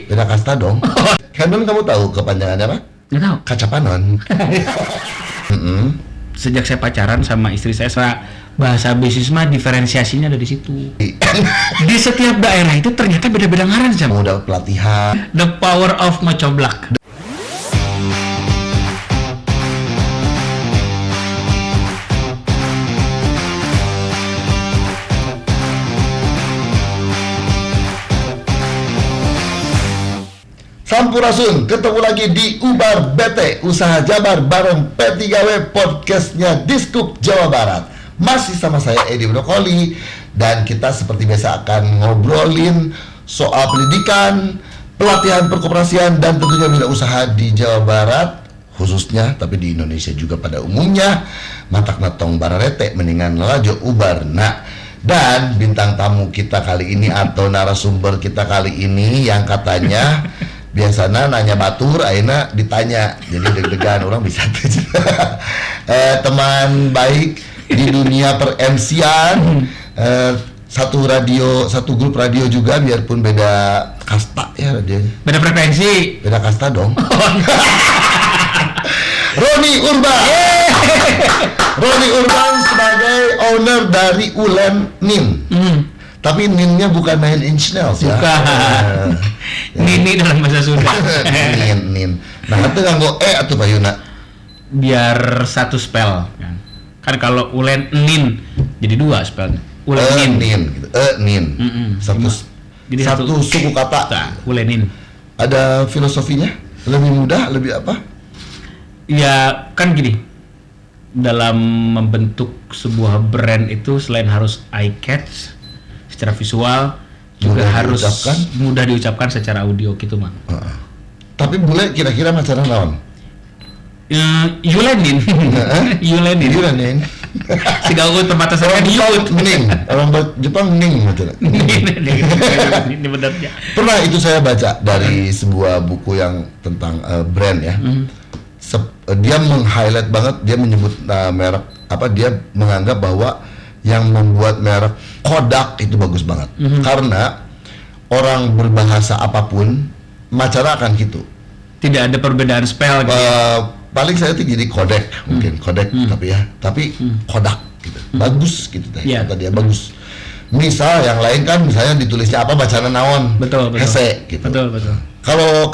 Beda kasta dong. Canon kamu tahu kepanjangannya apa? Nggak tahu. Kaca panon. Sejak saya pacaran sama istri saya bahasa bisnis mah diferensiasinya ada di situ. Di setiap daerah itu ternyata beda-beda ngaran sih. Kamu dapat pelatihan. The power of mencoblak. Sampurasun, ketemu lagi di Ubar BT, usaha Jabar bareng P3W, podcastnya Diskup Jawa Barat. Masih sama saya Edi Brokoli, dan kita seperti biasa akan ngobrolin soal pendidikan, pelatihan perkoperasian, dan tentunya wira usaha di Jawa Barat khususnya, tapi di Indonesia juga pada umumnya. Matak natong bararete mendingan lajo ubar. Nah, dan bintang tamu kita kali ini atau narasumber kita kali ini yang katanya biasanya nanya batur, akhirnya ditanya, jadi deg-degan orang bisa teman baik di dunia per-MC-an, satu grup radio juga, biarpun beda kasta ya radionya. Beda frekuensi. Beda kasta dong. Roni Urban. Roni Urban sebagai owner dari Ulen Nin. Tapi Ninnya bukan 9 Inch Nails ya. Bukan. Nini dalam bahasa Sunda. Nin. Nah, itu nganggo atuh Bayuna. Biar satu spell kan kalau Ulen Nin jadi dua spellnya. Ulen Nin gitu. Nin. Jadi satu suku kata. Nah, Ulen Nin. Ada filosofinya? Lebih mudah, lebih apa? Ya, kan gini. Dalam membentuk sebuah brand itu selain harus eye catch secara visual, juga harus mudah diucapkan secara audio gitu, Mang. Tapi boleh kira-kira macam naon? Yulenin. Yulenin. Si gaul tempat saya di Yud. Ning. Orang Jepang Ning macam. Ini benernya. Pernah itu saya baca dari sebuah buku yang tentang brand ya. Dia meng-highlight banget, dia menyebut merek apa, dia menganggap bahwa yang membuat merek Kodak itu bagus banget. Karena orang berbahasa apapun macamnya akan gitu. Tidak ada perbedaan spell gitu. Paling saya tuh jadi Kodak mungkin Kodak tapi Kodak gitu. Bagus gitu teh. Kata dia bagus. Misal yang lain kan misalnya ditulisnya apa bacaan naon. Betul. Hese gitu. Betul. Kalau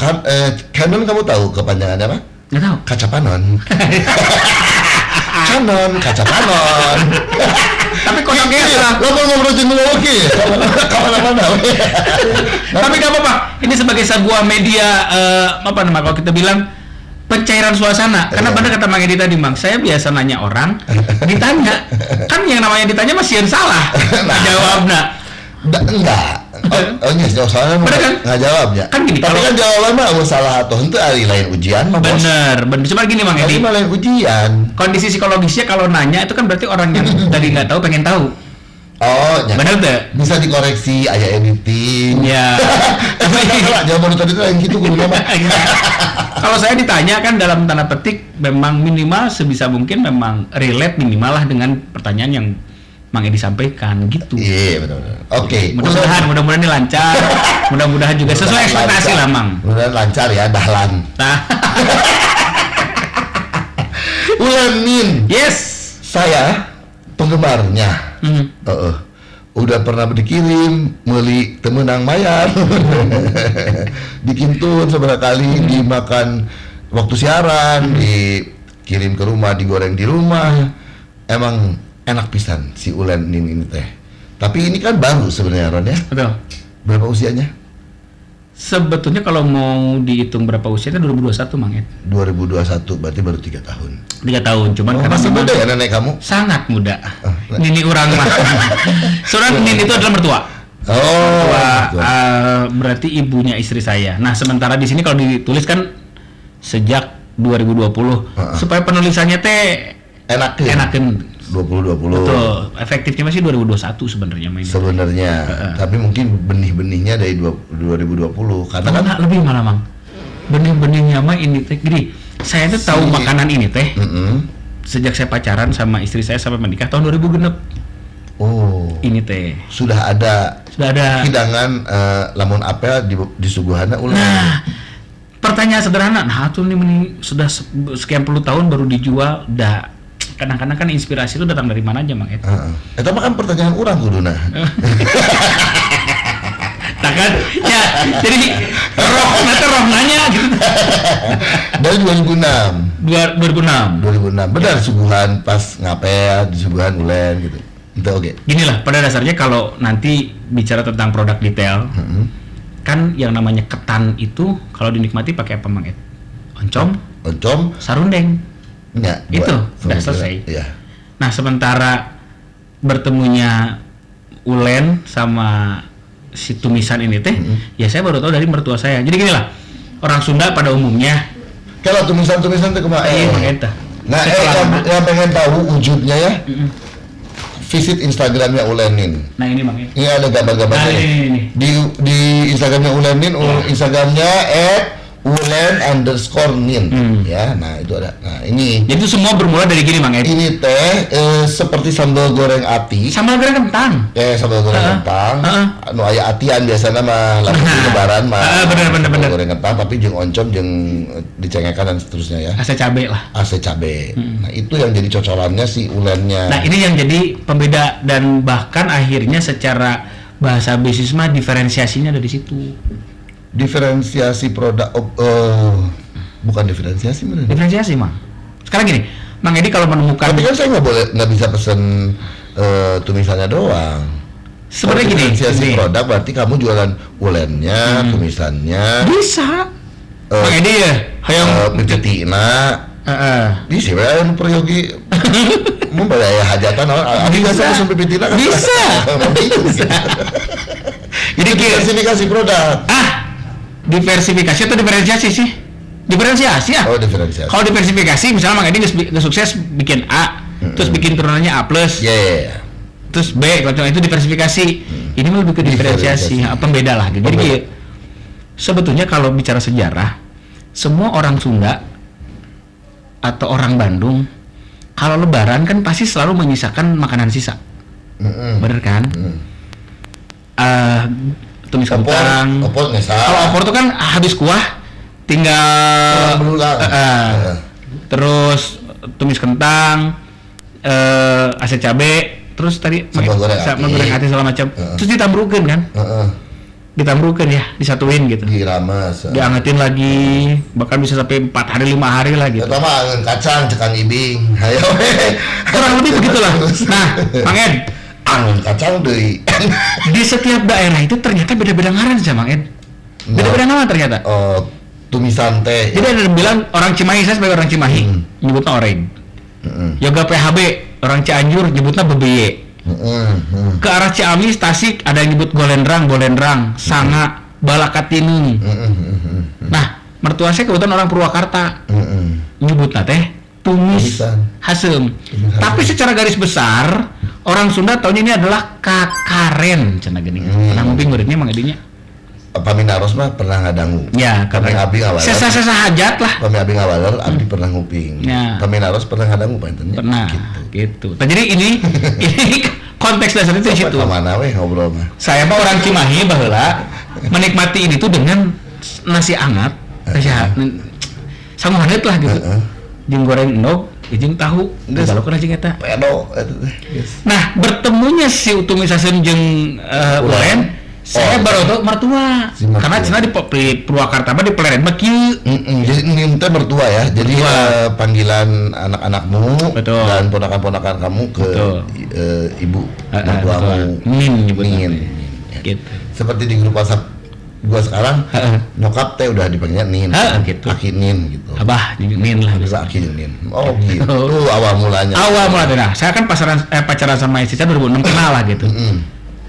Canon kamu tahu kepanjangannya apa? Nggak tahu. Kaca panon. Canon, kaca panon. Tapi Kodaknya lo mau ngobrol oke. Kemana-mana. Tapi nggak apa-apa. Ini sebagai sebuah media kalau kita bilang pencairan suasana. Karena benar kata Mang Edi tadi, Mang, saya biasa nanya orang, ditanya. Kan yang namanya ditanya masih yang salah. Jawabnya. Enggak. Soalnya nggak jawabnya. Kan gini, tapi kan jawaban mah salah atau itu lain ujian mah. Bener. Cuma gini, Mang Edi. Lain ujian. Kondisi psikologisnya kalau nanya itu kan berarti orang yang tadi nggak tahu pengen tahu. Oh, ya. Bener deh. Bisa dikoreksi, aya editing. Iya. Tapi jawaban tadi itu yang gitu kudu mah. Kalau saya ditanya kan dalam tanda petik memang minimal sebisa mungkin memang relate minimal lah dengan pertanyaan yang Mang Edi sampaikan gitu. Iya, benar-benar. Oke. Mudah-mudahan ini lancar. Mudah-mudahan juga sesuai ekspektasi lah, Mang. Mudah-mudahan lancar ya, dahlan. Ulen Nin. Yes. Saya penggemarnya. Udah pernah dikirim, meuli temenang mayar. Dikintun seberapa kali, dimakan waktu siaran, dikirim ke rumah, digoreng di rumah. Emang enak pisan si Ulen Nin ini teh. Tapi ini kan baru sebenarnya, Ron ya. Betul. Berapa usianya? Sebetulnya kalau mau dihitung berapa usianya 2021, Mang Ed. 2021 berarti baru 3 tahun. 3 tahun, cuman karena masih muda ya nenek kamu? Sangat muda. Nini urang mah. Soalnya Nini itu adalah mertua. Berarti ibunya istri saya. Nah, sementara di sini kalau ditulis kan sejak 2020 supaya penulisannya teh enakeun. 2020. Betul. Efektifnya masih 2021 sebenarnya mainnya. Sebenarnya. Tapi mungkin benih-benihnya dari 2020 karena kan lebih malah, Mang. Benih-benihnya mah ini teh gini. Saya tuh tahu makanan ini teh. Sejak saya pacaran sama istri saya sampai menikah tahun 2006. Oh. ini teh Sudah ada hidangan lamun apel di suguhanna ulah. Nah, pertanyaan sederhana, nah tuh nih sudah sekian puluh tahun baru dijual, dah kadang-kadang kan inspirasi itu datang dari mana aja, Mang Ed? Eta mah kan pertanyaan orang kuduna. Nah kan, ya, jadi roh nanya gitu. Dari 2006. 2006. Benar suguhan pas ngapel di suguhan ulen gitu. Itu oke. Gini lah, pada dasarnya kalau nanti bicara tentang produk detail, kan yang namanya ketan itu kalau dinikmati pakai apa, Mang Ed? Oncom, sarundeng. Ya, Itu udah selesai. Iya. Nah, sementara bertemunya ulen sama si tumisan ini teh, ya saya baru tahu dari mertua saya. Jadi gini lah, orang Sunda pada umumnya kalau tumisan teh kumaha? Mang Ed. Nah, yang pengen tahu wujudnya ya. Visit Instagramnya Ulenin. Nah ini Mang Ed. Ini ada gambar-gambarnya. Nah, ini. Di Instagramnya Ulenin, Instagramnya @ulen_nin. Ya, nah itu ada. Nah ini. Jadi itu semua bermula dari gini Mang Ed. Ini teh seperti sambal goreng ati. Sambal goreng kentang. Sambal goreng kentang. Anu aya atian biasana mah lamun lebaran mah. Bener. Goreng kentang tapi jeung oncom jeung dicengekan dan seterusnya ya. Ase cabe lah. Ase cabe. Nah, itu yang jadi cocolannya si ulennya. Nah, ini yang jadi pembeda dan bahkan akhirnya secara bahasa bisnis mah diferensiasinya ada di situ. Diferensiasi produk bukan diferensiasi bener. Diferensiasi, Mang. Sekarang gini, Mang Edi kalau menemukan tapi kan saya nggak bisa pesen tumisannya doang. Sebenarnya gini, diferensiasi produk berarti kamu jualan ulennya, tumisannya. Bisa. Mang Edi ya, hayang pipitina. Bisa ya anu peryogi. Mun bade hajatan abi biasa pesen pipitina kan. Bisa. Jadi diversifikasi produk. Diversifikasi atau diferensiasi sih? Diferensiasi ya. Oh, diferensiasi. Kalau diversifikasi misalnya Mang Edi nggak sukses bikin A, terus bikin turunannya A+. Yeah. Terus B, kalau itu diversifikasi. Ini lebih ke diferensiasi, pembeda lah gitu. Jadi sebetulnya kalau bicara sejarah, semua orang Sunda atau orang Bandung kalau lebaran kan pasti selalu menyisakan makanan sisa. Bener kan? Tumis kentang. Opor nggak salah. Kalau opor tuh kan habis kuah tinggal terus tumis kentang, ase cabe, terus tadi sambal goreng ati segala macam. Terus ditambrukeun kan? Ditambrukeun ya, disatuin gitu. Dirames. Diangetin lagi, bahkan bisa sampai 4 hari 5 hari lah gitu. Eta mah angeun kacang cekan ibing. Hayo we. Kurang lebih begitulah. Nah, Mang Ed, angeun kacang deui. di setiap daerah itu ternyata beda-beda ngaran sih, Mang Ed. Beda-beda nama ternyata. Tumisan teh. Jadi ada yang bilang orang Cimahi, saya sebagai orang Cimahi, nyebutnya oreng. Yoga PHB, orang Cianjur nyebutnya bebeye. Ke arah Ciamis, Tasik ada yang nyebut golendrang, sanga, balakatinung. Nah, mertua saya kebetulan orang Purwakarta. Nyebutnya teh tumis hasem. Tapi secara garis besar orang Sunda tahunya ini adalah kakaren cenah geuning. Pernah nguping muridnya Mang Edinya? Paminaros mah pernah ngadangu. Ya, Pami abdi ngawaler. Sesa hajat lah. Pami abdi ngawaler, abdi pernah nguping. Ya. Paminaros pernah ngadangu pantennya. Pernah. Gitu. Nah, jadi ini konteks dasarnya itu di situ. Mana weh ngobrol mah. Saya mah orang Cimahi baheula menikmati ini tuh dengan nasi anget, sama hangat lah gitu. Jeung goreng endog, jeung tahu, digalokeun aja eta. Pedo. Nah, bertemunya si tumisaseun jeung ulen, saya baru tahu mertua. Karena cenah di Purwakarta mah di Pleret mah kieu. Jadi ini teh mertua ya. Jadi panggilan anak-anakmu dan ponakan-ponakan kamu ke ibu mertuamu. Nin nyebutnya. Gitu. Seperti di grup WhatsApp gua sekarang, nyokap teh udah dipanggilnya Nin. Gitu. Aki Nin gitu. Abah Nin lah. Bisa Aki Nin. Oh gitu. Awal mulanya. Nah, saya kan pacaran sama istri saya 2006 kenal lah gitu.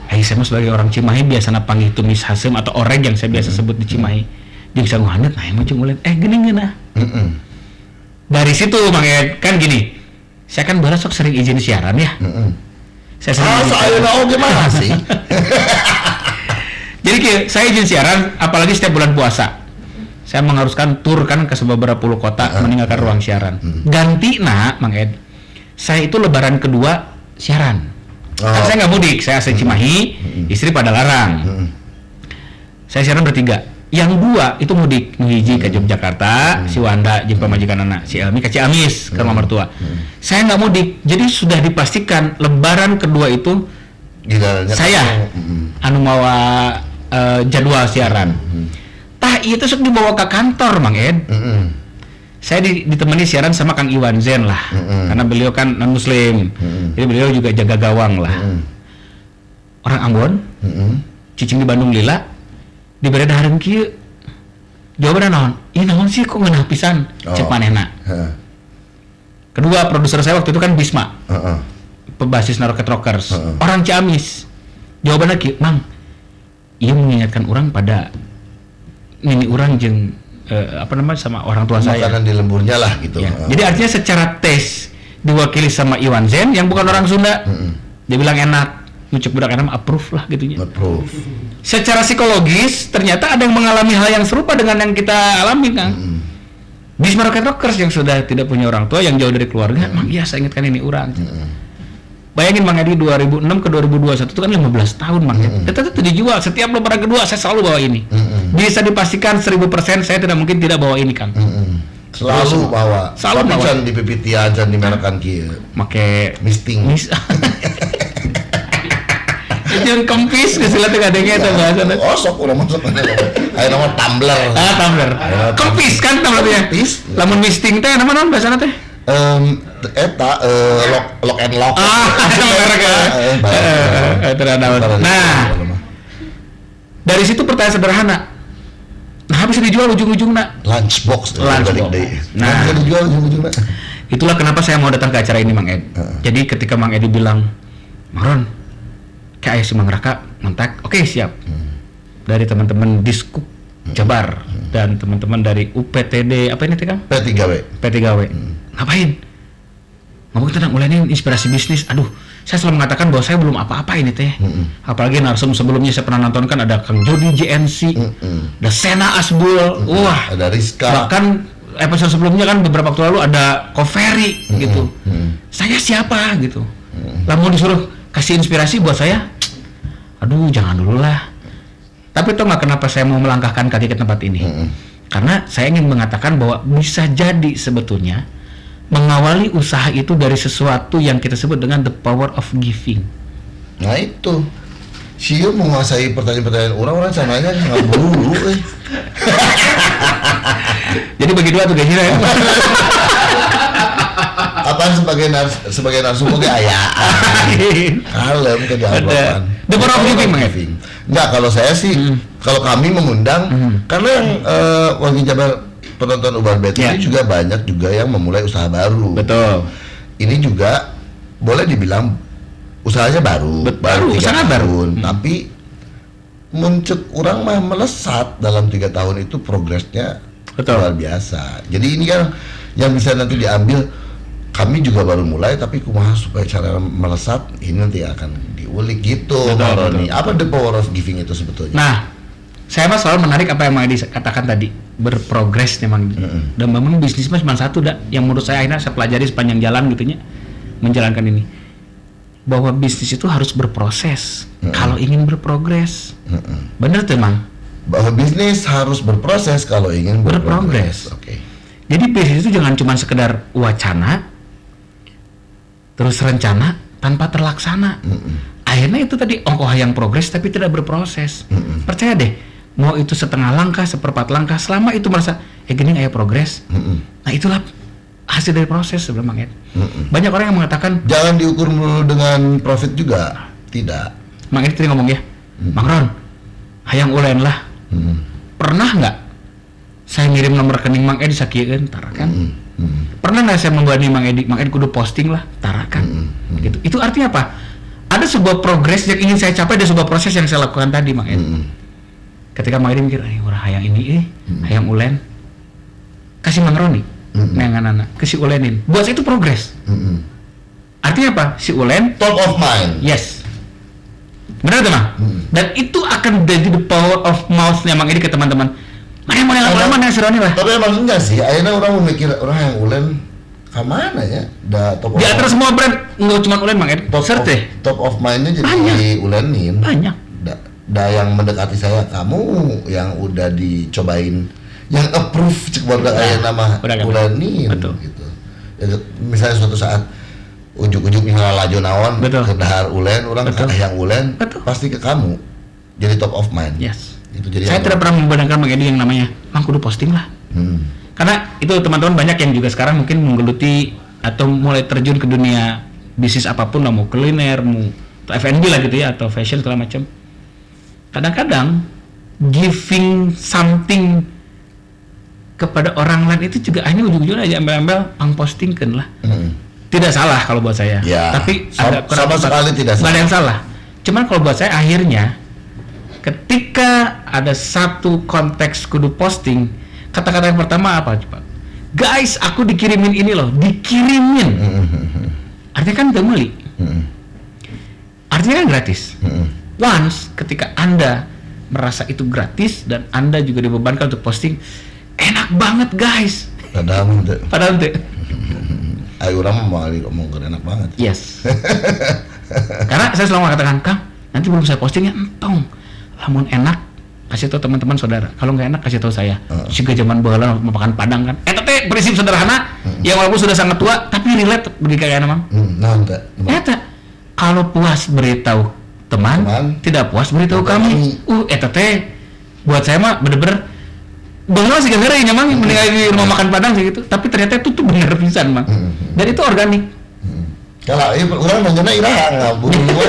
Saya sebagai orang Cimahi biasanya panggil tumis hasem atau oreg yang saya biasa sebut di Cimahi. Jeung sanguhaneut nah emang jeung ulen geuning geunah. Dari situ Mang Ed kan gini. Saya kan baru sok sering izin siaran ya. Saya sering ayeuna oge mah sih. Jadi saya izin siaran apalagi setiap bulan puasa. Saya mengharuskan tur kan ke beberapa puluh kota meninggalkan ruang siaran. Gantina Mang Ed. Saya itu lebaran kedua siaran. Kan saya nggak mudik, saya asli Cimahi, istri pada Larang. Saya siaran bertiga. Yang 2 itu mudik, hiji ke Yogyakarta, si Wanda jeung pamajikan anak, si Elmi ke Ciamis ke rumah mertua. Saya nggak mudik, jadi sudah dipastikan Lebaran kedua itu saya anu mawa jadwal siaran. Tah itu sok dibawa ke kantor Mang Ed. Saya ditemani siaran sama Kang Iwan Zen lah, karena beliau kan non Muslim, jadi beliau juga jaga gawang lah. Orang Ambon, cicing di Bandung lila. Diberi dahareun kieu. Jawabanna naon? Ih naon sih kok ngeunah pisan? Cek manehna. Kedua produser saya waktu itu kan Bisma. Pembasis Rocket Rockers. Orang Ciamis. Jawabannya kieu, Mang. Ieu mengingatkan orang pada nini urang jeung sama orang tua saya. Makanan di lemburnya lah gitu. Ya. Jadi artinya secara tes diwakili sama Iwan Zen yang bukan orang Sunda. Dia bilang enak. Nucuk budak enak approve lah gitunya. Approve. Secara psikologis ternyata ada yang mengalami hal yang serupa dengan yang kita alami Kang. Bisma Rocket Rockers yang sudah tidak punya orang tua, yang jauh dari keluarga, Mang iya saya ingatkan ini urang. Bayangin Mang Edi 2006 ke 2021 itu kan 15 tahun Mang Edi. Tetap itu dijual, setiap lebaran kedua saya selalu bawa ini. Bisa dipastikan 1000% saya tidak mungkin tidak bawa ini Kang. Selalu bawa. Selalu bawa. Jangan di pipitian, jangan dimerahkan kieu. Make misting. Jeung kempis geus teh gadenge eta bahasana. Oh, sok urang masuk kana. Aya nama tumbler. Tumbler. Kempis kan tumblernya. Kempis. Lamun misting teh nama naon bahasana teh? Lock and lock. Nah, dari situ pertanyaan sederhana. Nah, bisa dijual ujung-ujungna. Lunchbox. Nah, bisa dijual ujung-ujungna. Itulah kenapa saya mau datang ke acara ini, Mang Ed. Jadi ketika Mang Edi bilang, Maron, kayak si Mang Raka ngontak, oke siap. Dari teman-teman Diskup Jabar dan teman-teman dari UPTD apa ini teh Kang? P3W. Ngapain? Ngomong tentang mulai ini inspirasi bisnis. Aduh, saya selalu mengatakan bahwa saya belum apa-apa ini teh. Apalagi narsum sebelumnya saya pernah nonton kan ada Kang Jody JNC, ada Sena Asbul, wah, ada Rizka. Bahkan episode sebelumnya kan beberapa waktu lalu ada Koferi gitu. Saya siapa gitu? Lah mau disuruh kasih inspirasi buat saya, aduh jangan dulu lah. Tapi itu nggak kenapa saya mau melangkahkan kaki ke tempat ini, karena saya ingin mengatakan bahwa bisa jadi sebetulnya mengawali usaha itu dari sesuatu yang kita sebut dengan the power of giving. Nah itu, Sio menguasai pertanyaan-pertanyaan orang sananya nggak buru. Jadi bagi dua tuh guys ya. Apaan sebagai narasumber kayak ayaan kalem ke jawaban the power of giving. Enggak, kalau saya sih kalau kami mengundang karena yang Wangi Jabar penonton Ubar Bet ini juga banyak juga yang memulai usaha baru. Betul. Ini juga boleh dibilang usahanya baru 3 tahun, tapi muncul orang mah melesat dalam 3 tahun itu progresnya luar biasa. Jadi ini kan yang bisa nanti diambil. Kami juga baru mulai, tapi kumaha supaya cara melesat ini nanti akan diulik gitu. Maroni. Apa the power of giving itu sebetulnya? Nah, saya mah selalu menarik apa yang Mang Edi katakan tadi, berprogres memang. Dan memang bisnis mah cuma satu dah, yang menurut saya akhirnya saya pelajari sepanjang jalan gitunya menjalankan ini. Bahwa bisnis itu harus berproses kalau ingin berprogres. Bener tuh Mang? Bahwa bisnis harus berproses kalau ingin berprogres. Oke. Jadi bisnis itu jangan cuma sekedar wacana, terus rencana tanpa terlaksana. Akhirnya itu tadi ongkoh yang progres tapi tidak berproses. Percaya deh, mau itu setengah langkah, seperempat langkah, selama itu merasa gini kayak progres. Nah itulah hasil dari proses sebelum Mang Ed. Banyak orang yang mengatakan jangan diukur dulu dengan profit juga. Tidak. Mang Ed tadi ngomong ya, Mang Ron, hayang ulen lah. Pernah nggak saya ngirim nomor rekening Mang Ed sakieun tarakan? Pernah nggak saya membani Mang Edi kudu posting lah tarakan? Gitu. Itu artinya apa? Ada sebuah progres yang ingin saya capai, ada sebuah proses yang saya lakukan tadi Mang Edi. Ketika Mang Edi mikir, urang hayang ini hayang ulen, kasih Mang Roni, nengan-anak, kasih ulenin. Buat saya itu progres. Artinya apa? Si ulen top of mind. Yes. Benar tuh Mang? Dan itu akan jadi the power of mouth-nya Mang Edi ke teman-teman. Mana yang seroni lah. Tapi emang enggak sih, akhirnya orang memikir orang yang ulen kemana ya? Di antara semua brand nggak cuma Ulen Mang Ed. Top of mind-nya jadi banyak. Ulenin. Banyak. Yang mendekati saya, kamu yang udah dicobain, yang approve cek buat nama Ulenin gitu. Ya, misalnya suatu saat ujuk-ujuk misalnya lajo naon ke dahar Ulen, orang yang Ulen pasti ke kamu. Jadi top of mind. Yes. Itu jadi saya tidak pernah membenarkan Mang Edi yang namanya Mang kudu posting lah. Karena itu teman-teman banyak yang juga sekarang mungkin menggeluti atau mulai terjun ke dunia bisnis apapun lah, mau kuliner, mau F&B lah gitu ya, atau fashion segala macam. Kadang-kadang giving something kepada orang lain itu juga hanya ujung-ujungnya aja embel-embel postingkan lah. Tidak salah kalau buat saya. Ya, tapi sama sekali tidak salah. Nggak ada yang salah. Cuman kalau buat saya akhirnya ketika ada satu konteks kudu posting, kata-kata yang pertama apa coba? Guys, aku dikirimin ini loh, dikirimin. Artinya kan gak beli. Artinya kan gratis. Once ketika Anda merasa itu gratis dan Anda juga dibebankan untuk posting, enak banget guys. Padahal itu. Ayo orang mau ngomong enak banget. Yes. Karena saya selalu mengatakan, Kang, nanti belum saya postingnya entong. Lamun enak, kasih tahu teman-teman saudara. Kalau nggak enak, kasih tahu saya. Jika zaman baheula mau makan Padang kan. Teh prinsip sederhana yang walaupun sudah sangat tua tapi relate bagi kayaknya Mang. Kalau puas beritahu teman, tidak puas beritahu kami. Teh buat saya mah bener-bener baheula sih gara-gara ini Mang meninggal di rumah makan Padang sih gitu. Tapi ternyata itu tuh bener pisan Mang. Dan itu organik. Kalau orang nanya iraha ngabung gue.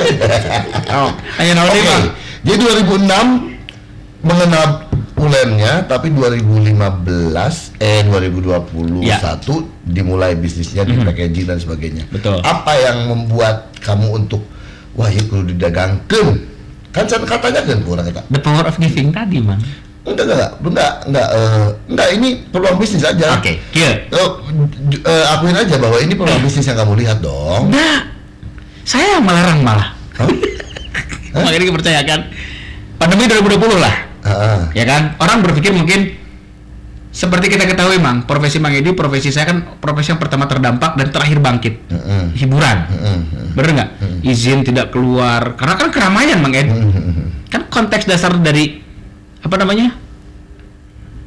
Hanya naon deui Mang. Jadi 2006 mengenal Ulennya, tapi 2021 dimulai bisnisnya di packaging dan sebagainya. Betul. Apa yang membuat kamu untuk wah ya perlu didagangkeun? Kan katanya kan kurang kita. The power of giving tadi, Mang. Enggak, ini peluang bisnis aja. Oke, iya. Akuin aja bahwa ini peluang bisnis yang kamu lihat dong. Nah, saya yang melarang malah. Makanya dipercayakan. Pandemi 2020 lah. Ya kan? Orang berpikir mungkin seperti kita ketahui Mang, profesi Mang Edi, profesi saya kan profesi yang pertama terdampak dan terakhir bangkit. Hiburan. Bener nggak? Izin tidak keluar. Karena kan keramaian Mang Edi. Kan konteks dasar dari apa namanya?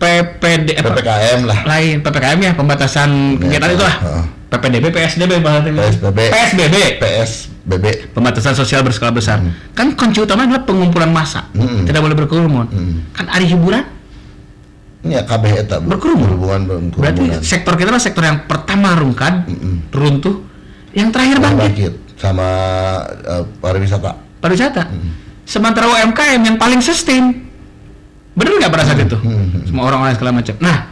PPKM lah. Lain PPKM ya, pembatasan kegiatan itu lah. PPDB, PSBB bahasanya. PSBB. Pembatasan sosial berskala besar. Kan kunci utama adalah pengumpulan massa. Tidak boleh berkerumun. Kan hari hiburan. Ya KB eta berkerumun. Berarti sektor kita adalah sektor yang pertama rungkad, runtuh, yang terakhir bangkit. Sama pariwisata. Sementara UMKM yang paling sustain. Bener nggak pada saat itu? Semua orang-orang segala macam. Nah,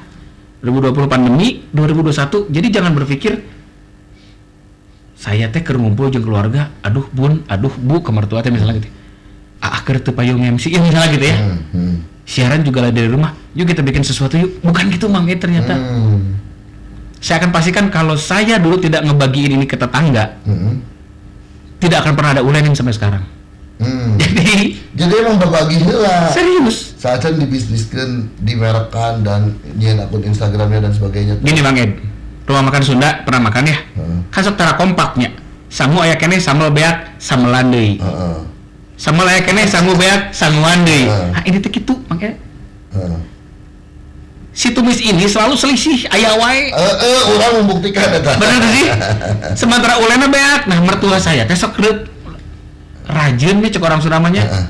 2020 pandemi, 2021. Jadi jangan berpikir saya teh keur ngumpul jeung keluarga, aduh bun, aduh bu, ke mertua teh misalnya gitu. Keur teu payung MC ya misalnya gitu ya. Siaran juga lah dari rumah. Yuk kita bikin sesuatu yuk. Bukan gitu Mang, ternyata. Saya akan pastikan kalau saya dulu tidak ngebagiin ini ke tetangga, tidak akan pernah ada Ulenin sampai sekarang. Jadi emang berbagi heula. Serius. Saat dibisniskan, dimerekkan dan nyian akun Instagramnya dan sebagainya. Gini Bang Ed, rumah makan Sunda pernah makan ya? Kan sok tara kompaknya. Sangu aya keneh sambal beak, samelan deui. Sambal aya keneh sangu beak, sanguan deui. Nah, ini teh kitu Bang Ed. Si tumis ini selalu selisih aya wae. Urang membuktikan eta. Bener sih? Sementara ulena beak, nah mertua saya teh sok rajin nih cek orang Sundamanya.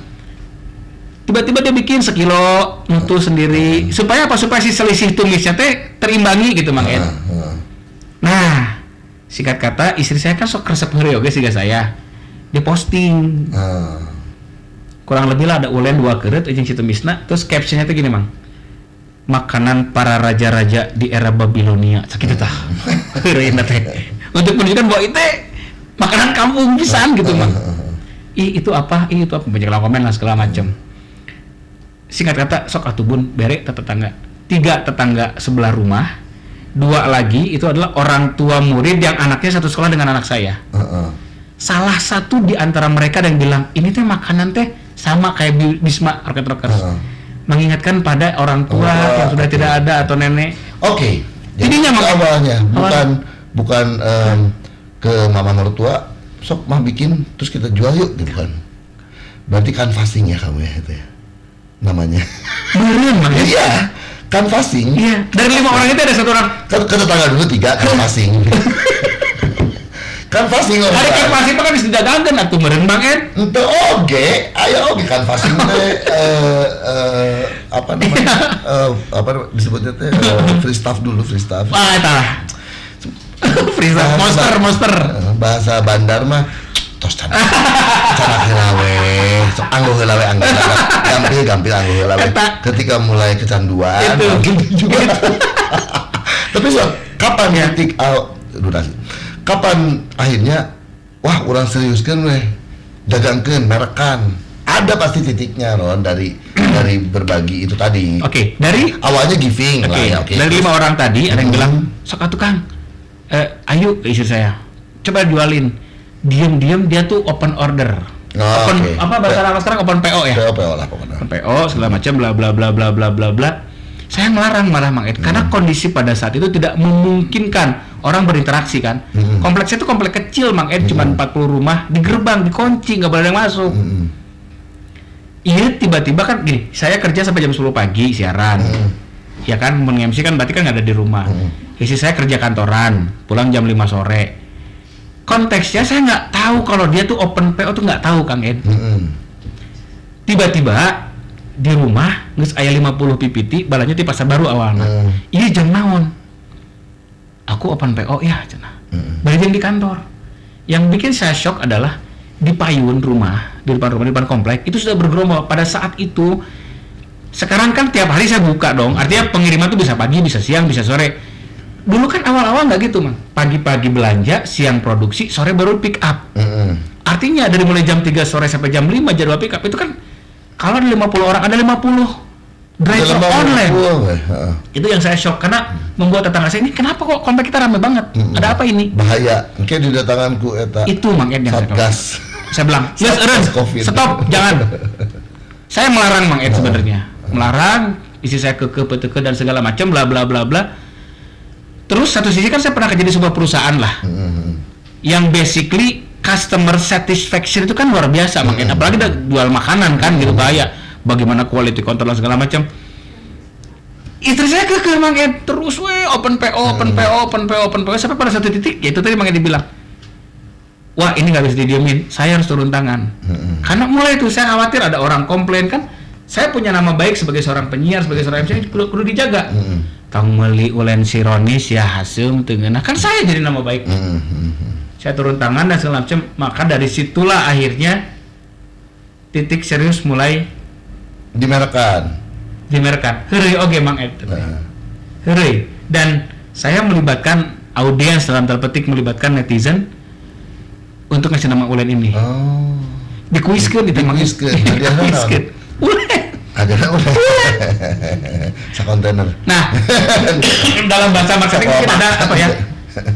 Tiba-tiba dia bikin sekilo nutu sendiri. Supaya apa? Supaya si selisih tumisnya teh terimbangi gitu Mang Ed. Nah, singkat kata istri saya kan sok resep heureuy oge siga saya. Dia posting. Kurang lebih lah ada ulen 2 keureut jeung si tumisna, terus captionnya tuh gini Mang. Makanan para raja-raja di era Babilonia. Sakitu tah. Heureuy teh. Untuk menunjukkan bahwa itu makanan kampung pisan gitu Mang. Itu apa banyak komen lah segala macam. Singkat kata sok atuh bun bere tetangga 3 tetangga sebelah rumah, 2 lagi itu adalah orang tua murid yang anaknya satu sekolah dengan anak saya. Salah satu di antara mereka yang bilang ini teh makanan teh sama kayak Bisma Rockers. Mengingatkan pada orang tua yang sudah tidak ada atau nenek. Jadi awalnya bukan ke mama mertua, sok mah bikin terus kita jual yuk gitu kan. Berarti canvassing ya kamu ya itu ya namanya. Beneran Mang Ed? Iya, canvassing. Iya, dari 5 orang itu ada 1 orang. Kan tetangga dulu 3 canvassing. Canvassing orang. Ada canvassing itu kan bisa didagangkan atuh meureun Mang Ed. Ente oge, ayo oge canvassing teh apa namanya? Apa disebutnya teh free staff dulu, free staff. Ah, eta. Free staff monster. Bahasa bandar mah tos can heula we, sok anggo heula we gampil anggo heula we. Ketika mulai kecanduan, gitu juga. Tapi so, kapan titik durasi? Kapan akhirnya wah orang seriuskan weh dagangkeun merekan, ada pasti titiknya Ron dari berbagi itu tadi. Oke, dari awalnya giving lah ya. Dari 5 orang tadi ada yang bilang sok atuh Kang, ayo ke istri saya coba jualin. Diam-diam dia tuh open order. Apa bahasa orang sekarang open PO ya? PO lah pokoknya. Open PO segala macam bla bla bla bla bla bla bla. Saya melarang malah Mang Ed karena kondisi pada saat itu tidak memungkinkan orang berinteraksi kan. Kompleksnya itu kompleks kecil Mang Ed, cuma 40 rumah, di gerbang dikunci, nggak boleh ada yang masuk. Iya tiba-tiba kan gini, saya kerja sampai jam 10 pagi siaran. Ya kan, meng-MC kan berarti kan nggak ada di rumah. Istri saya kerja kantoran, pulang jam 5 sore. Konteksnya saya nggak tahu kalau dia tuh open PO tuh nggak tahu Kang Ed. Tiba-tiba di rumah geus aya 50 PPT balanya di pasar baru awalnya. Ini jam naon? Aku open PO ya cenah. Bari jeung di kantor. Yang bikin saya shock adalah di payun rumah, di depan komplek itu sudah bergerombol pada saat itu. Sekarang kan tiap hari saya buka dong. Artinya pengiriman tuh bisa pagi, bisa siang, bisa sore. Dulu kan awal-awal nggak gitu, Mang. Pagi-pagi belanja, siang produksi, sore baru pick up. Artinya dari mulai jam 3 sore sampai jam 5 jadwal pick up itu kan kalau ada 50 orang, ada 50 driver online. Itu yang saya shock karena membuat tetangga saya ini kenapa kok komplek kita ramai banget? Ada apa ini? Bahaya. Mungkin di datanganku eta. Itu Mang Ed yang saya bilang, "Yes, Eren, stop, jangan." Saya melarang Mang Ed sebenarnya. Melarang, isi saya keke dan segala macam bla bla bla bla. Terus satu sisi kan saya pernah kerja di sebuah perusahaan lah, yang basically customer satisfaction itu kan luar biasa, makanya apalagi kita jual makanan kan gitu bahaya, bagaimana quality control dan segala macam. Istri saya kekeh makanya terus open PO sampai pada satu titik, ya itu tadi makanya dibilang, wah ini nggak bisa didiemin, saya harus turun tangan, karena mulai itu saya khawatir ada orang komplain kan, saya punya nama baik sebagai seorang penyiar, sebagai seorang MC perlu dijaga. Tong meuli ulen sironis ya hasum tengenah kan saya jadi nama baik. Saya turun tangan dan segala macam, maka dari situlah akhirnya titik serius mulai dimerkan. Heureuy oge Mang Ed. Heureuy, dan saya melibatkan audiens dalam tanda petik melibatkan netizen untuk ngasih nama ulen ini. Dikuiskeun di tengah kuiskeun. Ada udah sekontainer. Nah, dalam bahasa marketing mungkin ada apa ya?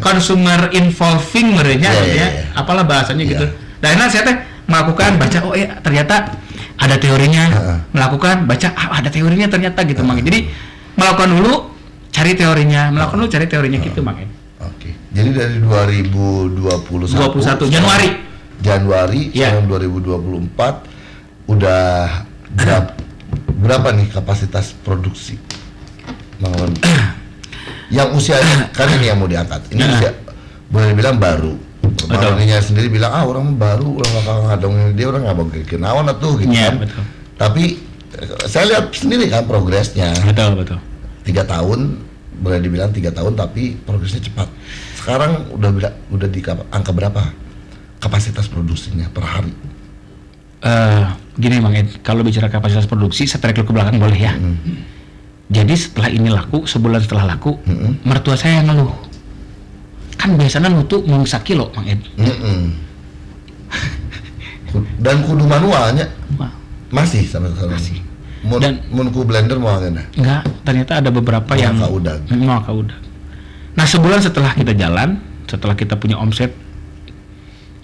Consumer involving merenya ya. Apalah bahasanya gitu. Dan saya teh melakukan baca ternyata ada teorinya, melakukan baca ada teorinya ternyata gitu Mang. Jadi melakukan dulu cari teorinya, gitu Mang. Oke. Jadi dari 2021 Januari tahun 2024 udah berapa nih kapasitas produksi yang usianya kan ini yang mau diangkat ini usia boleh dibilang baru. Orangnya sendiri bilang orang baru, orang ngadong dia orang nggak mau kenawan atuh gitu kan. Tapi saya lihat sendiri kan progresnya. Betul. 3 tahun boleh dibilang 3 tahun tapi progresnya cepat. Sekarang udah di angka berapa kapasitas produksinya per hari? Gini Mang Ed, kalau bicara kapasitas produksi, saya tarik ke belakang boleh ya. Jadi setelah ini laku, sebulan setelah laku, mertua saya yang ngeluh. Kan biasanya nutu mau 1 kilo Mang Ed. Dan kudu manualnya masih sama sekali. Masih. Dan ku blender mau ngena. Enggak, ternyata ada beberapa yang udah. Nah sebulan setelah kita jalan, setelah kita punya omset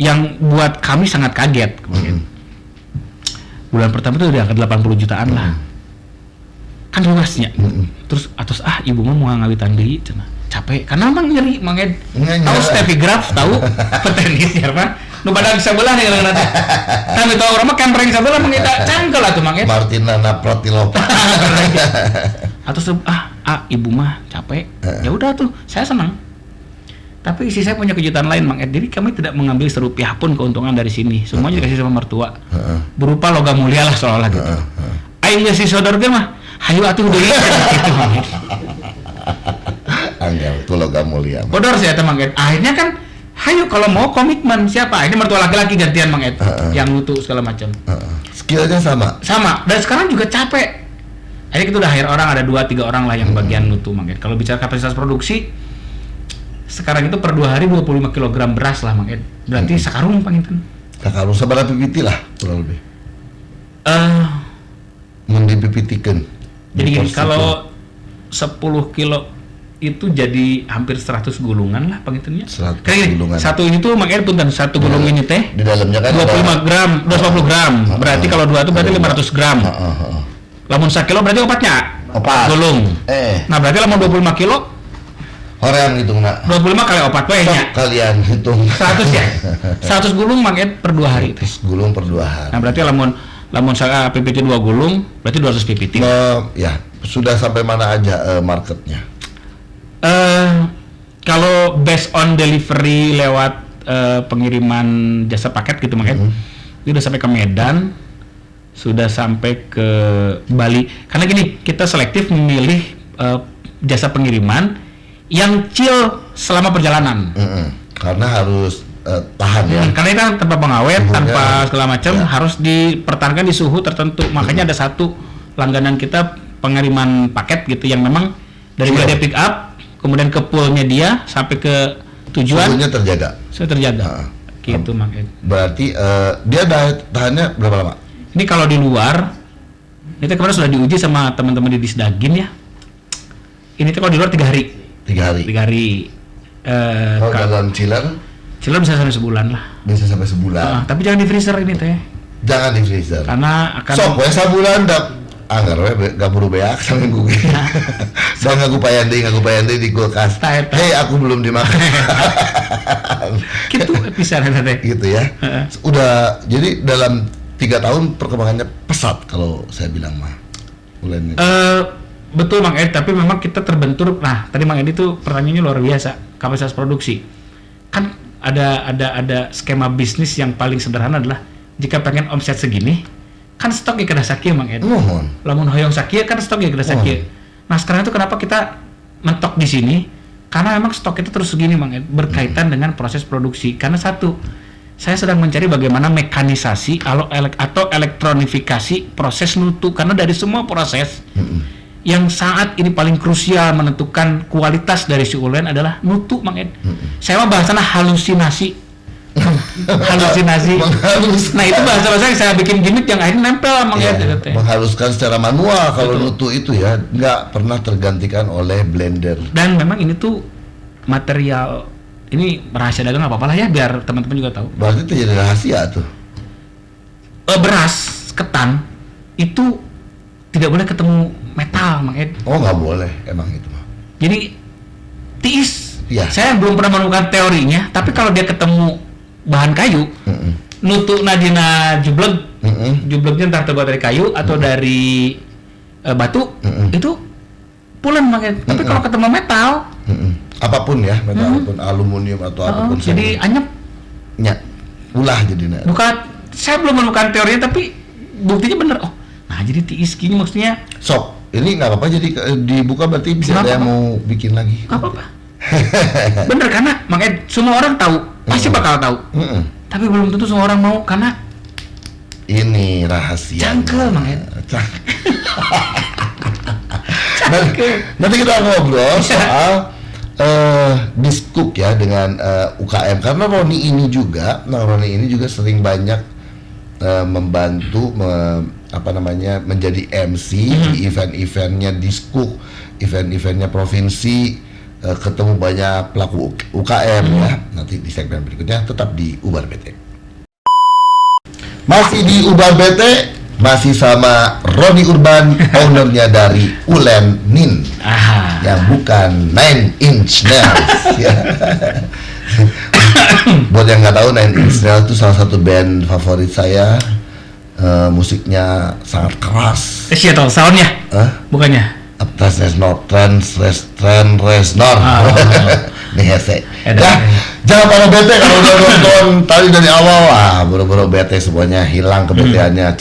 yang buat kami sangat kaget. Bulan pertama itu udah angka 80 jutaan lah. Kan luasnya. Terus ibu mau ngawitan deui cenah. Capek capek karena emang nyeri Mang Ed. Nyeri. Tahu Steffi Graf, tahu petenis ya Pak. Nu badan sebelah nih kalau nanti. Kami tahu orang mah kempreng sebelah Mang Ed cangkel atuh Mang Ed. Martina Navratilova. Atau ibu mah capek. Ya udah tuh, saya senang. Tapi istri saya punya kejutan lain Mang Ed. Jadi kami tidak mengambil serupiah pun keuntungan dari sini. Semuanya dikasih sama mertua. Berupa logam mulia lah seolah-olah gitu. Aing si saudara mah hayu atuh deui gitu Mang Ed. Angel itu logam mulia. Bodor sih eta Mang Ed. Akhirnya kan hayu kalau mau komitmen siapa? Ini mertua laki-laki gantian Mang Ed. Yang nutu segala macam. Skillnya sama. Sama. Dan sekarang juga capek. Akhirnya kita udah hire orang, ada 2-3 orang lah yang bagian nutu Mang Ed. Kalau bicara kapasitas produksi sekarang itu per 2 hari 25 kg beras lah Mang Ed. Berarti sakarung panginten. Sakarung sabaraha pipiti lah kurang lebih. Mun dipipitikeun. Jadi gini, kalau 10 kilo itu jadi hampir 100 gulungan lah pangintennya. 100 Kayak gini, gulungan. satu ini tuh Mang Ed punten, satu gulung ini teh Di dalamnya kan 25 gram, 250 gram. Berarti kalau 2 itu berarti 500 gram. Lamun 1 kilo berarti opatnya? Opat. Gulung. Nah, Nah, berarti lamun 25 kilo hoream ngitungna. 25 kali opat we nya. Kalian hitung 100 ya. 100 gulung Mang Ed per 2 hari teh. gulung per 2 hari. Nah, berarti lamun saya PPT 2 gulung, berarti 200 PPT. Ya, sudah sampai mana aja marketnya? Kalau based on delivery lewat pengiriman jasa paket gitu Mang Ed, itu udah sampai ke Medan, sudah sampai ke Bali. Karena gini, kita selektif memilih jasa pengiriman yang chill selama perjalanan. Karena harus tahan ya. Karena itu kan tanpa pengawet, Suhunya, tanpa segala macam, ya. harus dipertahankan di suhu tertentu. Makanya ada satu langganan kita pengiriman paket gitu yang memang dari mulai dia pick up, kemudian ke poolnya dia sampai ke tujuan. Suhunya terjaga. Sudah terjaga. Gitu Mang Ed. Berarti dia tahannya berapa lama? Ini kalau di luar, ini tuh kemarin sudah diuji sama teman-teman di Disdagin ya. Ini tuh kalau di luar 3 hari. 3 hari. 3 hari. Kalau dalam chiller Chiller bisa sampai sebulan lah. bisa sampai sebulan. Tapi jangan di freezer ini teh. Jangan di freezer. Karena akan Sok we sabulan anggar we gak buru beak saminggu ge. Dan ngagupayan deui di kulkas. Hei, aku belum dimakan. gitu bisa teh. Gitu ya. Udah jadi dalam 3 tahun perkembangannya pesat kalau saya bilang mah. Mulai Betul Mang Ed, tapi memang kita terbentur. Nah, tadi Mang Ed itu pertanyaannya luar biasa, kapasitas produksi. Kan ada skema bisnis yang paling sederhana adalah jika pengen omset segini, kan stok ya kena sakieu Mang Ed. Lamun hoyong sakieu kan stok ya kena sakieu. Nah, sekarang itu kenapa kita mentok di sini? Karena memang stok kita terus segini Mang Ed, berkaitan dengan proses produksi. Karena satu, saya sedang mencari bagaimana mekanisasi atau elektronifikasi proses nutu, karena dari semua proses yang saat ini paling krusial menentukan kualitas dari si ulen adalah nutu Mang Ed. Saya mah bahasanya halusinasi. Halusinasi. Nah, itu bahasa yang saya bikin gimmick yang akhirnya nempel Mang Ed. Menghaluskan secara manual kalau nutu itu ya nggak pernah tergantikan oleh blender. Dan memang ini tuh material, ini rahasia dagang apa apalah ya biar teman-teman juga tahu. Berarti itu jadi rahasia tuh. Beras ketan itu tidak boleh ketemu metal Mang Ed. Oh, nggak boleh emang itu mah. Jadi tiis. Ya. Saya belum pernah menemukan teorinya, tapi kalau dia ketemu bahan kayu, nutu nadina jubleg, jublegnya entah terbuat dari kayu atau dari batu, itu pulen Mang Ed. Tapi kalau ketemu metal, apapun ya, metal apapun, aluminium atau apapun. Jadi anyep. Ya, ulah jadinya. Bukan, saya belum menemukan teorinya, tapi buktinya bener. Oh, nah jadi tiis gini maksudnya. Sok, ini nggak apa-apa jadi dibuka berarti bisa ada yang mau bikin lagi. Nggak apa-apa. Bener, karena Mang Ed, semua orang tahu, pasti bakal tahu. Tapi belum tentu semua orang mau, karena ini rahasia. cangkel Mang Ed. Nanti kita ngobrol soal diskuk ya dengan UKM, karena Roni ini juga sering banyak membantu menjadi MC di event-eventnya diskuk, event-eventnya provinsi, ketemu banyak pelaku UKM ya. Nanti di segmen berikutnya tetap di Ubar BT. Masih di Ubar BT, masih sama Roni Urban, ownernya dari Ulen Nin, yang bukan 9 Inch Nails. Ya. Buat yang nggak tahu, 9 Inch Nails itu salah satu band favorit saya. Musiknya sangat keras. Seattle soundnya? Bukannya? Trans Reznor. Nih hese. Jangan pada bete kalau udah nonton tadi dari awal. Boro-boro bete semuanya hilang kebeteannya.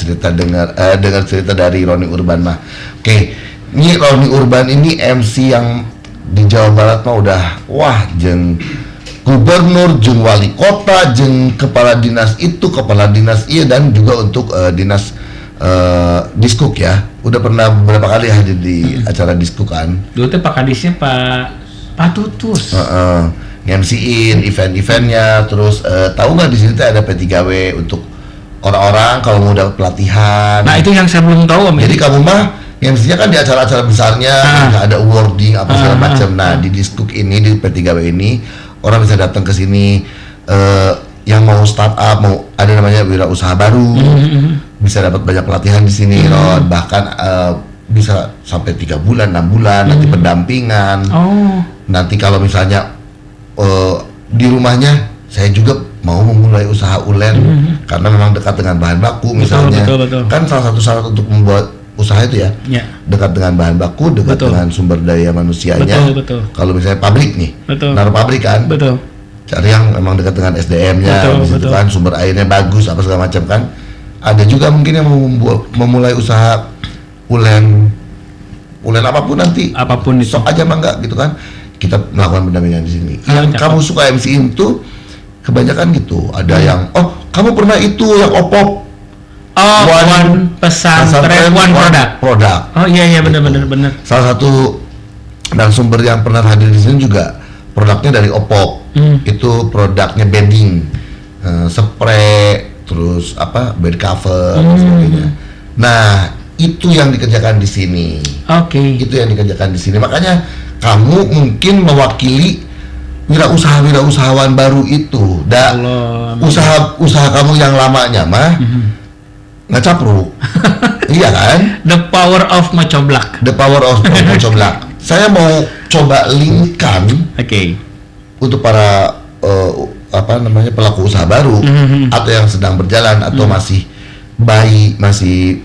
Dengar cerita dari Ronnie Urban mah. Oke, ini Ronnie Urban ini MC yang di Jawa Barat mah udah jeung gubernur, jeung wali kota, jeung kepala dinas itu, kepala dinas iya, dan juga untuk dinas Diskuk ya. Udah pernah beberapa kali hadir di acara Diskuk kan. Dulu tuh Pak Kadisnya Pak Tutus. MC-in event-eventnya, terus tahu nggak di sini tuh ada P3W untuk orang-orang kalau mau dapat pelatihan. Nah itu yang saya belum tahu Om. Jadi kamu mah MC-nya kan di acara-acara besarnya, ada awarding apa segala macam. Nah di Diskuk ini, di P3W ini orang bisa datang ke sini yang mau startup, mau ada namanya wirausaha baru, bisa dapat banyak pelatihan di sini, bahkan bisa sampai 3 bulan, 6 bulan, nanti pendampingan. Nanti kalau misalnya di rumahnya, saya juga mau memulai usaha ulen karena memang dekat dengan bahan baku misalnya. Betul. Kan salah satu syarat untuk membuat usaha itu ya, dekat dengan bahan baku, dekat dengan sumber daya manusianya. Kalau misalnya pabrik nih, naruh pabrik kan, cari yang memang dekat dengan SDM-nya, kan sumber airnya bagus apa segala macam kan. Ada juga mungkin yang memulai usaha ulen apapun nanti, apapun itu, sok aja mah enggak gitu kan. Kita melakukan pendampingan di sini. Yang kamu suka MC itu kebanyakan gitu. Ada yang kamu pernah itu yang opop. One pesantren, one produk. Oh iya benar. Salah satu narasumber yang pernah hadir di sini juga produknya dari Opop. Itu produknya bedding, spray, terus bed cover dan sebagainya. Nah, itu yang dikerjakan di sini. Itu yang dikerjakan di sini. Makanya kamu mungkin mewakili wirausahawan baru itu. Usaha kamu yang lamanya mah ngacapruk. Iya kan? The power of Mocoblak. Saya mau coba linkkan untuk para pelaku usaha baru atau yang sedang berjalan atau masih